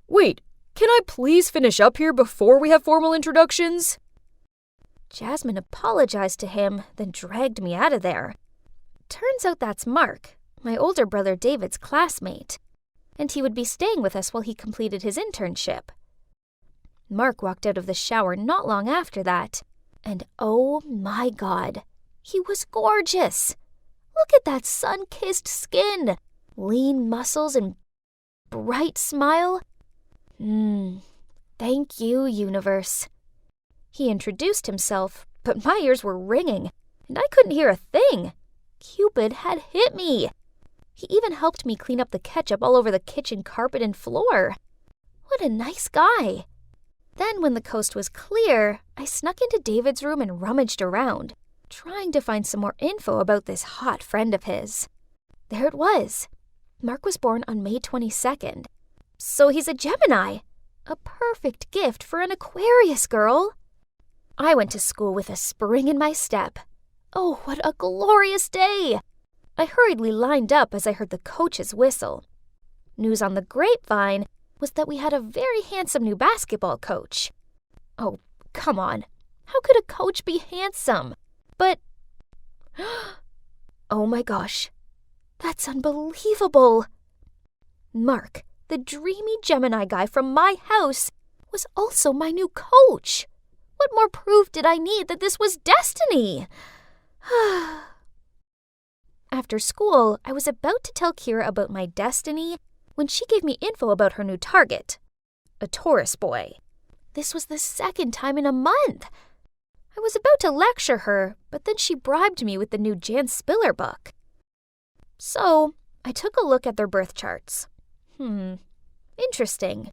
Wait, can I please finish up here before we have formal introductions? Jasmine apologized to him, then dragged me out of there. Turns out that's Mark, my older brother David's classmate, and he would be staying with us while he completed his internship. Mark walked out of the shower not long after that, and oh my God, he was gorgeous. Look at that sun-kissed skin, lean muscles, and bright smile. Thank you, universe. He introduced himself, but my ears were ringing, and I couldn't hear a thing. Cupid had hit me. He even helped me clean up the ketchup all over the kitchen carpet and floor. What a nice guy. Then when the coast was clear, I snuck into David's room and rummaged around, trying to find some more info about this hot friend of his. There it was. Mark was born on May 22nd. So he's a Gemini. A perfect gift for an Aquarius girl. I went to school with a spring in my step. Oh, what a glorious day! I hurriedly lined up as I heard the coach's whistle. News on the grapevine was that we had a very handsome new basketball coach. Oh, come on. How could a coach be handsome? But... oh my gosh. That's unbelievable. Mark, the dreamy Gemini guy from my house, was also my new coach. What more proof did I need that this was destiny? After school, I was about to tell Kira about my destiny when she gave me info about her new target, a Taurus boy. This was the second time in a month. I was about to lecture her, but then she bribed me with the new Jan Spiller book. So, I took a look at their birth charts. Interesting.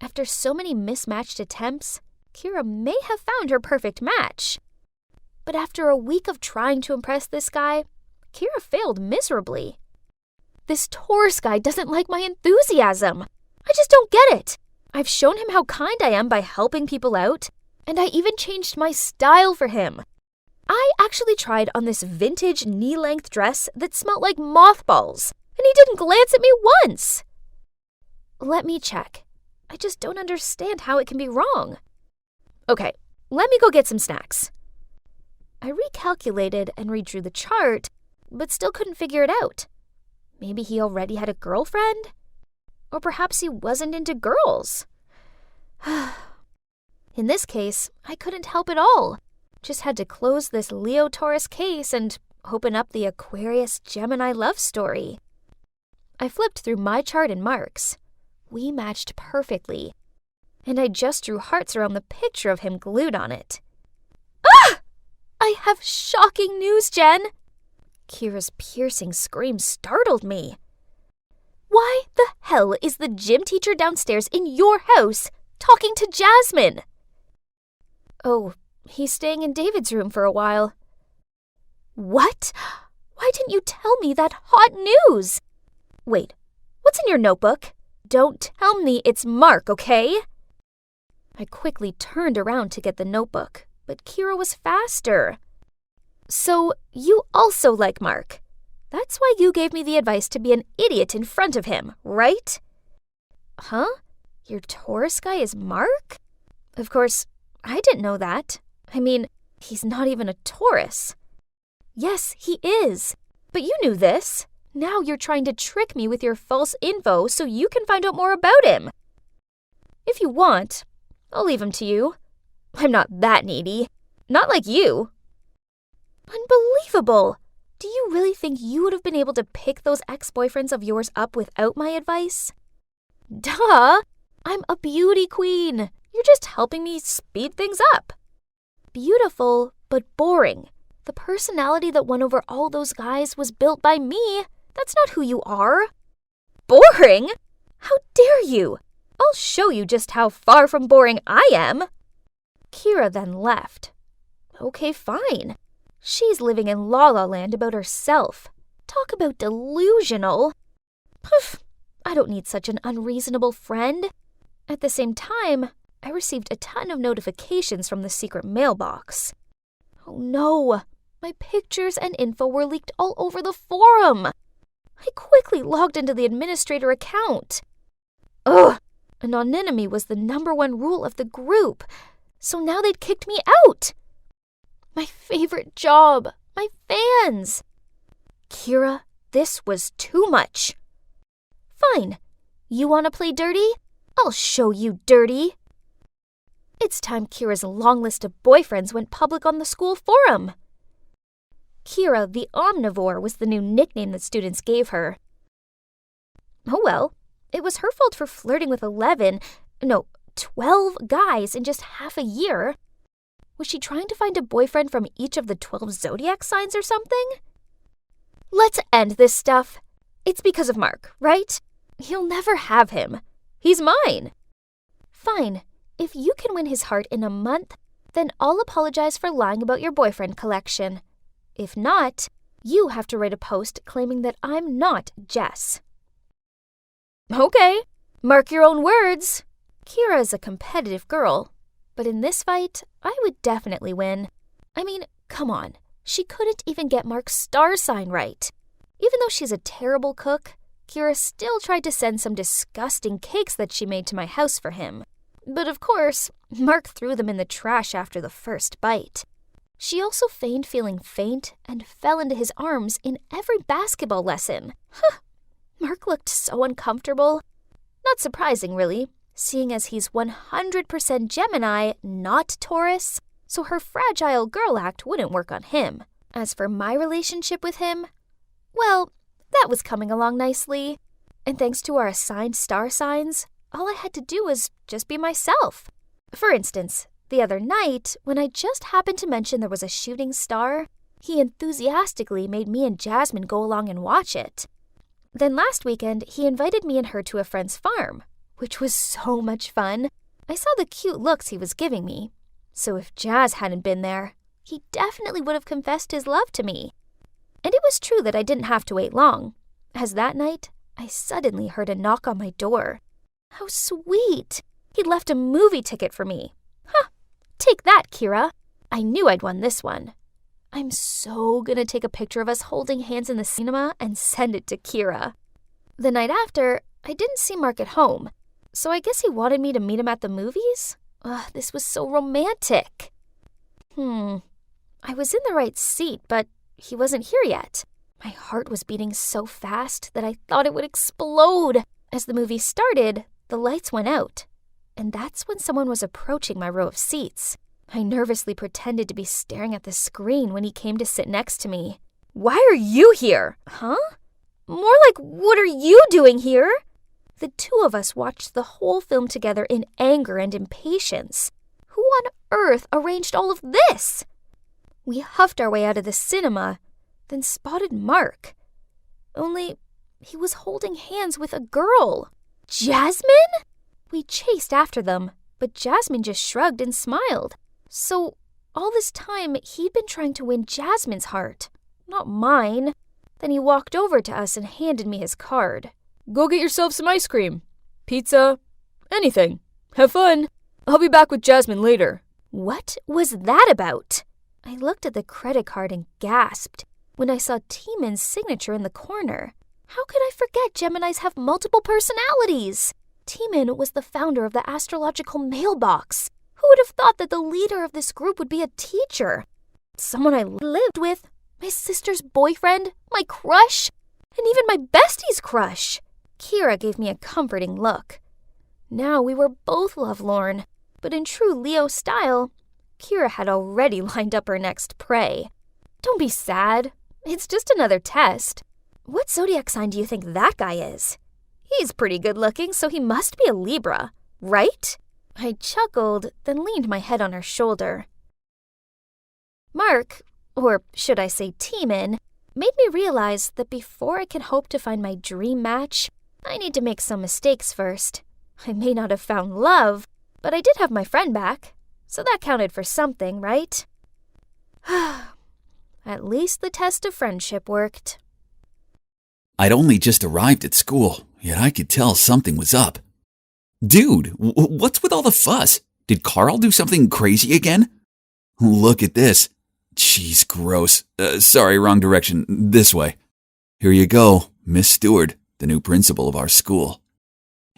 After so many mismatched attempts, Kira may have found her perfect match. But after a week of trying to impress this guy, Kira failed miserably. This Taurus guy doesn't like my enthusiasm. I just don't get it. I've shown him how kind I am by helping people out, and I even changed my style for him. I actually tried on this vintage knee-length dress that smelled like mothballs, and he didn't glance at me once. Let me check. I just don't understand how it can be wrong. Okay, let me go get some snacks. I recalculated and redrew the chart, but still couldn't figure it out. Maybe he already had a girlfriend? Or perhaps he wasn't into girls. In this case, I couldn't help at all. Just had to close this Leo-Taurus case and open up the Aquarius-Gemini love story. I flipped through my chart and Mark's. We matched perfectly. And I just drew hearts around the picture of him glued on it. Ah! I have shocking news, Jen! Kira's piercing scream startled me. Why the hell is the gym teacher downstairs in your house talking to Jasmine? Oh, he's staying in David's room for a while. What? Why didn't you tell me that hot news? Wait, what's in your notebook? Don't tell me it's Mark, okay? I quickly turned around to get the notebook, but Kira was faster. So, you also like Mark. That's why you gave me the advice to be an idiot in front of him, right? Huh? Your Taurus guy is Mark? Of course, I didn't know that. I mean, he's not even a Taurus. Yes, he is. But you knew this. Now you're trying to trick me with your false info so you can find out more about him. If you want, I'll leave him to you. I'm not that needy. Not like you. Unbelievable! Do you really think you would have been able to pick those ex-boyfriends of yours up without my advice? Duh! I'm a beauty queen. You're just helping me speed things up. Beautiful, but boring. The personality that won over all those guys was built by me. That's not who you are. Boring? How dare you? I'll show you just how far from boring I am. Kira then left. Okay, fine. She's living in La La Land about herself. Talk about delusional. Poof, I don't need such an unreasonable friend. At the same time, I received a ton of notifications from the secret mailbox. Oh no, my pictures and info were leaked all over the forum. I quickly logged into the administrator account. Ugh, anonymity was the #1 rule of the group, so now they'd kicked me out. My favorite job, my fans. Kira, this was too much. Fine, you want to play dirty? I'll show you dirty. It's time Kira's long list of boyfriends went public on the school forum. Kira the Omnivore was the new nickname that students gave her. Oh well, it was her fault for flirting with 12 guys in just half a year. Was she trying to find a boyfriend from each of the 12 zodiac signs or something? Let's end this stuff. It's because of Mark, right? You'll never have him. He's mine. Fine. If you can win his heart in a month, then I'll apologize for lying about your boyfriend collection. If not, you have to write a post claiming that I'm not Jess. Okay, mark your own words. Kira is a competitive girl, but in this fight, I would definitely win. I mean, come on, she couldn't even get Mark's star sign right. Even though she's a terrible cook, Kira still tried to send some disgusting cakes that she made to my house for him. But of course, Mark threw them in the trash after the first bite. She also feigned feeling faint and fell into his arms in every basketball lesson. Mark looked so uncomfortable. Not surprising, really, seeing as he's 100% Gemini, not Taurus, so her fragile girl act wouldn't work on him. As for my relationship with him, well, that was coming along nicely. And thanks to our assigned star signs, all I had to do was just be myself. For instance, the other night, when I just happened to mention there was a shooting star, he enthusiastically made me and Jasmine go along and watch it. Then last weekend, he invited me and her to a friend's farm, which was so much fun. I saw the cute looks he was giving me, so if Jazz hadn't been there, he definitely would have confessed his love to me. And it was true that I didn't have to wait long, as that night, I suddenly heard a knock on my door. How sweet! He'd left a movie ticket for me. Take that, Kira. I knew I'd won this one. I'm so gonna take a picture of us holding hands in the cinema and send it to Kira. The night after, I didn't see Mark at home, so I guess he wanted me to meet him at the movies? This was so romantic. I was in the right seat, but he wasn't here yet. My heart was beating so fast that I thought it would explode. As the movie started, the lights went out, and that's when someone was approaching my row of seats. I nervously pretended to be staring at the screen when he came to sit next to me. Why are you here? Huh? More like, what are you doing here? The two of us watched the whole film together in anger and impatience. Who on earth arranged all of this? We huffed our way out of the cinema, then spotted Mark. Only he was holding hands with a girl. Jasmine? We chased after them, but Jasmine just shrugged and smiled. So all this time, he'd been trying to win Jasmine's heart, not mine. Then he walked over to us and handed me his card. Go get yourself some ice cream, pizza, anything. Have fun. I'll be back with Jasmine later. What was that about? I looked at the credit card and gasped when I saw Timon's signature in the corner. How could I forget Geminis have multiple personalities? Timon was the founder of the astrological mailbox. Who would have thought that the leader of this group would be a teacher? Someone I lived with, my sister's boyfriend, my crush, and even my bestie's crush. Kira gave me a comforting look. Now we were both lovelorn, but in true Leo style, Kira had already lined up her next prey. Don't be sad. It's just another test. What zodiac sign do you think that guy is? He's pretty good looking, so he must be a Libra, right? I chuckled, then leaned my head on her shoulder. Mark, or should I say Timon, made me realize that before I can hope to find my dream match, I need to make some mistakes first. I may not have found love, but I did have my friend back, so that counted for something, right? At least the test of friendship worked. I'd only just arrived at school, yet I could tell something was up. Dude, what's with all the fuss? Did Carl do something crazy again? Look at this. Jeez, gross. Sorry, wrong direction. This way. Here you go, Miss Stewart, the new principal of our school.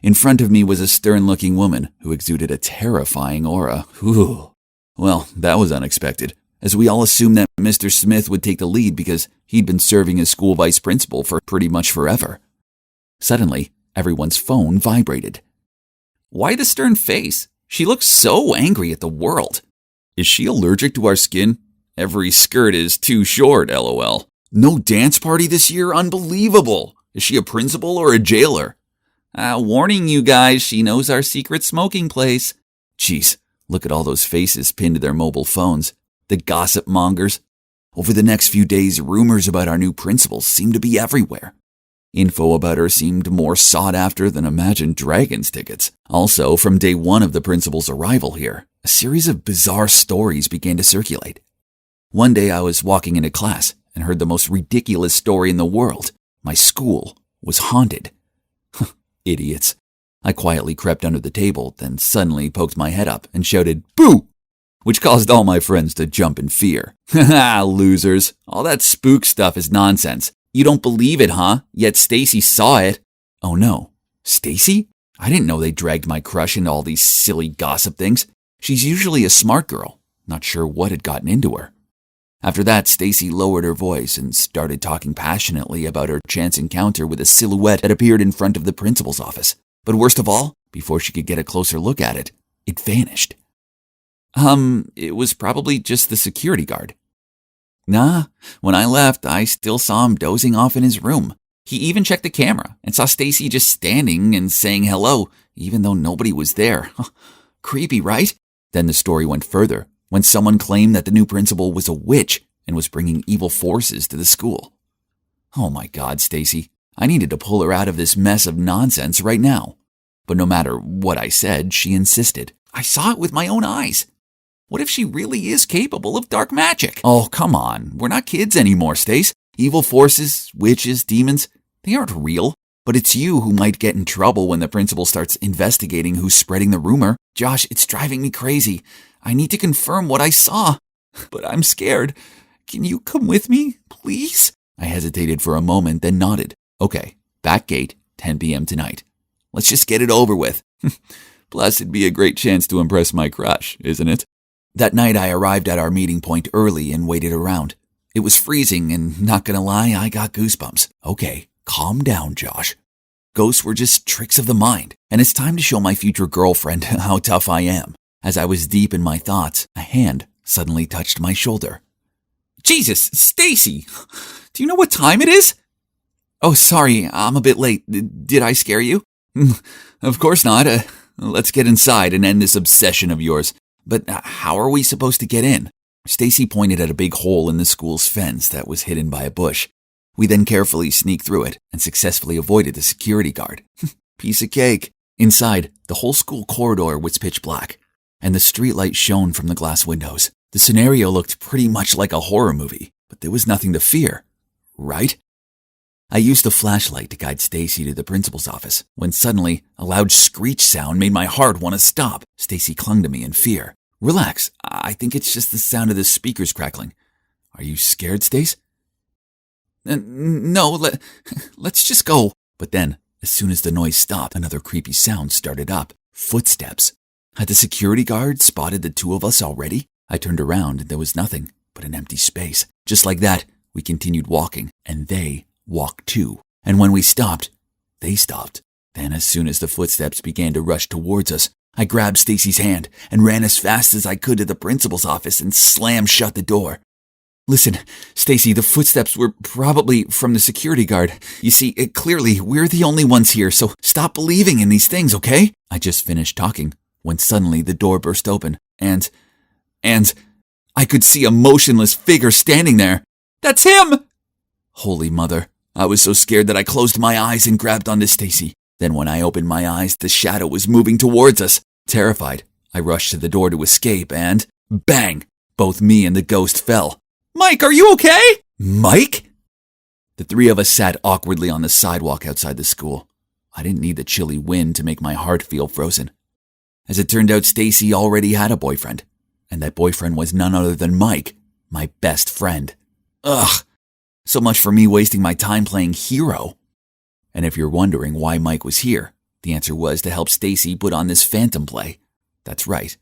In front of me was a stern-looking woman who exuded a terrifying aura. Ooh. Well, that was unexpected, as we all assumed that Mr. Smith would take the lead because he'd been serving as school vice principal for pretty much forever. Suddenly, everyone's phone vibrated. Why the stern face? She looks so angry at the world. Is she allergic to our skin? Every skirt is too short, lol. No dance party this year? Unbelievable. Is she a principal or a jailer? Warning you guys, she knows our secret smoking place. Jeez, look at all those faces pinned to their mobile phones. The gossip mongers. Over the next few days, rumors about our new principal seem to be everywhere. Info about her seemed more sought after than Imagine Dragons tickets. Also, from day one of the principal's arrival here, a series of bizarre stories began to circulate. One day I was walking into class and heard the most ridiculous story in the world. My school was haunted. Idiots. I quietly crept under the table, then suddenly poked my head up and shouted, "Boo!" which caused all my friends to jump in fear. Haha, losers. All that spook stuff is nonsense. You don't believe it, huh? Yet Stacy saw it. Oh no. Stacy? I didn't know they dragged my crush into all these silly gossip things. She's usually a smart girl. Not sure what had gotten into her. After that, Stacy lowered her voice and started talking passionately about her chance encounter with a silhouette that appeared in front of the principal's office. But worst of all, before she could get a closer look at it, it vanished. It was probably just the security guard. Nah, when I left, I still saw him dozing off in his room. He even checked the camera and saw Stacy just standing and saying hello, even though nobody was there. Creepy, right? Then the story went further, when someone claimed that the new principal was a witch and was bringing evil forces to the school. Oh my God, Stacy. I needed to pull her out of this mess of nonsense right now. But no matter what I said, she insisted. I saw it with my own eyes. What if she really is capable of dark magic? Oh, come on. We're not kids anymore, Stace. Evil forces, witches, demons, they aren't real. But it's you who might get in trouble when the principal starts investigating who's spreading the rumor. Josh, it's driving me crazy. I need to confirm what I saw. But I'm scared. Can you come with me, please? I hesitated for a moment, then nodded. Okay, back gate, 10 p.m. tonight. Let's just get it over with. Plus, it'd be a great chance to impress my crush, isn't it? That night, I arrived at our meeting point early and waited around. It was freezing, and not gonna lie, I got goosebumps. Okay, calm down, Josh. Ghosts were just tricks of the mind, and it's time to show my future girlfriend how tough I am. As I was deep in my thoughts, a hand suddenly touched my shoulder. Jesus, Stacy! Do you know what time it is? Oh, sorry, I'm a bit late. Did I scare you? Of course not. Let's get inside and end this obsession of yours. But how are we supposed to get in? Stacy pointed at a big hole in the school's fence that was hidden by a bush. We then carefully sneaked through it and successfully avoided the security guard. Piece of cake. Inside, the whole school corridor was pitch black, and the streetlight shone from the glass windows. The scenario looked pretty much like a horror movie, but there was nothing to fear, right? I used a flashlight to guide Stacy to the principal's office, when suddenly a loud screech sound made my heart want to stop. Stacy clung to me in fear. Relax, I think it's just the sound of the speakers crackling. Are you scared, Stace? No, let's just go. But then, as soon as the noise stopped, another creepy sound started up. Footsteps. Had the security guard spotted the two of us already? I turned around and there was nothing but an empty space. Just like that, we continued walking, and they walked too. And when we stopped, they stopped. Then as soon as the footsteps began to rush towards us, I grabbed Stacy's hand and ran as fast as I could to the principal's office and slammed shut the door. Listen, Stacy, the footsteps were probably from the security guard. You see, clearly, we're the only ones here, so stop believing in these things, okay? I just finished talking when suddenly the door burst open, and I could see a motionless figure standing there. That's him! Holy mother. I was so scared that I closed my eyes and grabbed onto Stacy. Then when I opened my eyes, the shadow was moving towards us. Terrified, I rushed to the door to escape and, bang, both me and the ghost fell. Mike, are you okay? Mike? The three of us sat awkwardly on the sidewalk outside the school. I didn't need the chilly wind to make my heart feel frozen. As it turned out, Stacy already had a boyfriend, and that boyfriend was none other than Mike, my best friend. Ugh, so much for me wasting my time playing hero. And if you're wondering why Mike was here, the answer was to help Stacy put on this phantom play. That's right.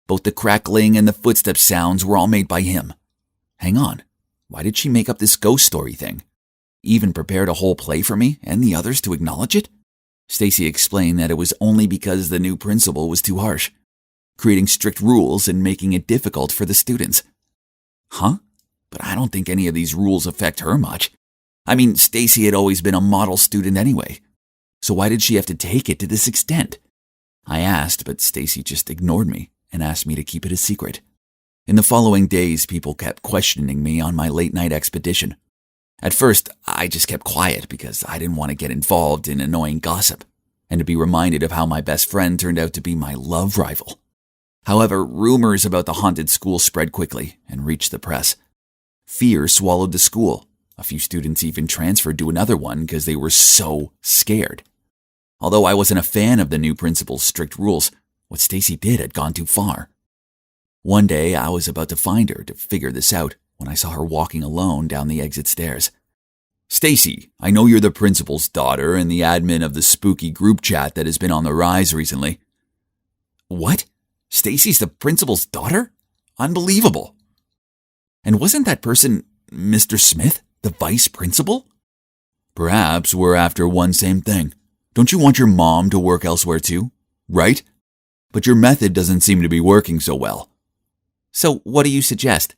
Both the crackling and the footstep sounds were all made by him. Hang on, why did she make up this ghost story thing? Even prepared a whole play for me and the others to acknowledge it? Stacy explained that it was only because the new principal was too harsh, creating strict rules and making it difficult for the students. Huh? But I don't think any of these rules affect her much. I mean, Stacy had always been a model student anyway. So why did she have to take it to this extent? I asked, but Stacy just ignored me and asked me to keep it a secret. In the following days, people kept questioning me on my late-night expedition. At first, I just kept quiet because I didn't want to get involved in annoying gossip and to be reminded of how my best friend turned out to be my love rival. However, rumors about the haunted school spread quickly and reached the press. Fear swallowed the school. A few students even transferred to another one because they were so scared. Although I wasn't a fan of the new principal's strict rules, what Stacy did had gone too far. One day, I was about to find her to figure this out when I saw her walking alone down the exit stairs. "Stacy, I know you're the principal's daughter and the admin of the spooky group chat that has been on the rise recently." "What? Stacy's the principal's daughter? Unbelievable." "And wasn't that person Mr. Smith, the vice principal?" "Perhaps we're after one same thing. Don't you want your mom to work elsewhere too? Right? But your method doesn't seem to be working so well. So what do you suggest?"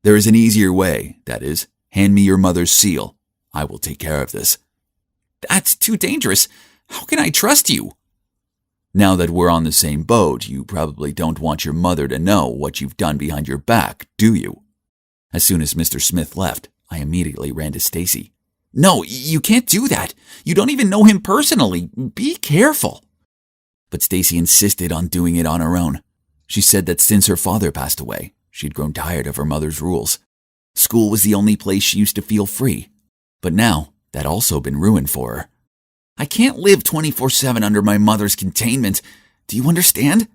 "There is an easier way, that is, hand me your mother's seal. I will take care of this." "That's too dangerous. How can I trust you?" "Now that we're on the same boat, you probably don't want your mother to know what you've done behind your back, do you?" As soon as Mr. Smith left, I immediately ran to Stacy. "No, you can't do that. You don't even know him personally. Be careful." But Stacy insisted on doing it on her own. She said that since her father passed away, she'd grown tired of her mother's rules. School was the only place she used to feel free. But now, that also been ruined for her. "I can't live 24/7 under my mother's containment. Do you understand?"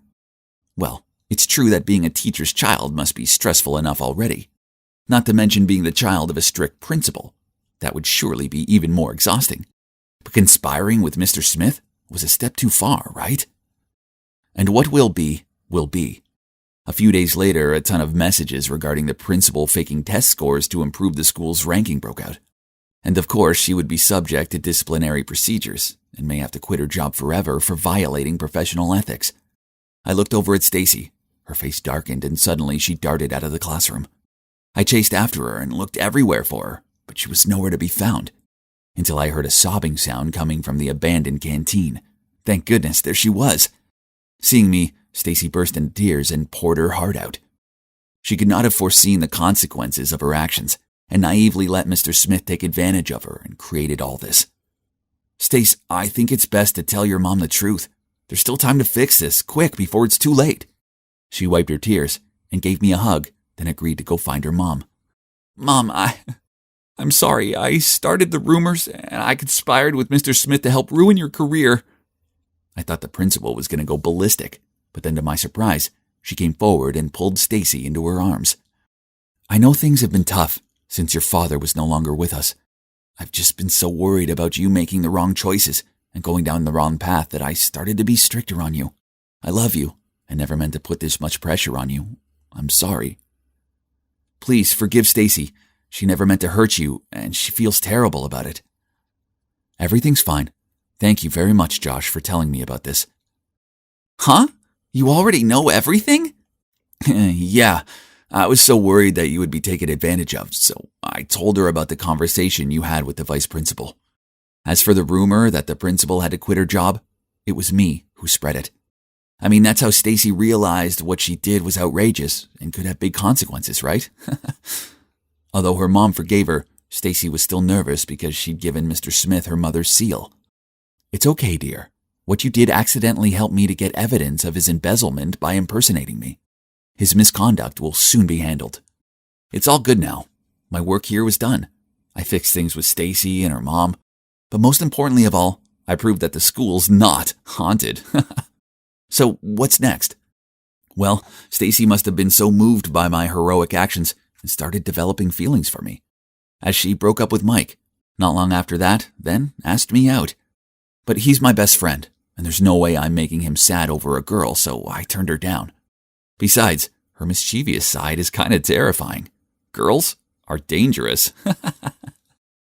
Well, it's true that being a teacher's child must be stressful enough already. Not to mention being the child of a strict principal. That would surely be even more exhausting. But conspiring with Mr. Smith was a step too far, right? And what will be, will be. A few days later, a ton of messages regarding the principal faking test scores to improve the school's ranking broke out. And of course, she would be subject to disciplinary procedures and may have to quit her job forever for violating professional ethics. I looked over at Stacy. Her face darkened and suddenly she darted out of the classroom. I chased after her and looked everywhere for her, but she was nowhere to be found, until I heard a sobbing sound coming from the abandoned canteen. Thank goodness, there she was. Seeing me, Stacy burst into tears and poured her heart out. She could not have foreseen the consequences of her actions, and naively let Mr. Smith take advantage of her and created all this. "Stace, I think it's best to tell your mom the truth. There's still time to fix this, quick, before it's too late." She wiped her tears and gave me a hug, then agreed to go find her mom. "Mom, I'm sorry. I started the rumors and I conspired with Mr. Smith to help ruin your career." I thought the principal was going to go ballistic, but then to my surprise, she came forward and pulled Stacy into her arms. "I know things have been tough since your father was no longer with us. I've just been so worried about you making the wrong choices and going down the wrong path that I started to be stricter on you. I love you and never meant to put this much pressure on you. I'm sorry. Please forgive Stacy. She never meant to hurt you, and she feels terrible about it." "Everything's fine. Thank you very much, Josh, for telling me about this." "Huh? You already know everything?" "Yeah. I was so worried that you would be taken advantage of, so I told her about the conversation you had with the vice principal. As for the rumor that the principal had to quit her job, it was me who spread it. I mean, that's how Stacy realized what she did was outrageous and could have big consequences, right?" Although her mom forgave her, Stacy was still nervous because she'd given Mr. Smith her mother's seal. "It's okay, dear. What you did accidentally helped me to get evidence of his embezzlement by impersonating me. His misconduct will soon be handled. It's all good now. My work here was done. I fixed things with Stacy and her mom. But most importantly of all, I proved that the school's not haunted." "So what's next?" "Well, Stacy must have been so moved by my heroic actions and started developing feelings for me. As she broke up with Mike, not long after that, then asked me out. But he's my best friend, and there's no way I'm making him sad over a girl, so I turned her down. Besides, her mischievous side is kind of terrifying. Girls are dangerous."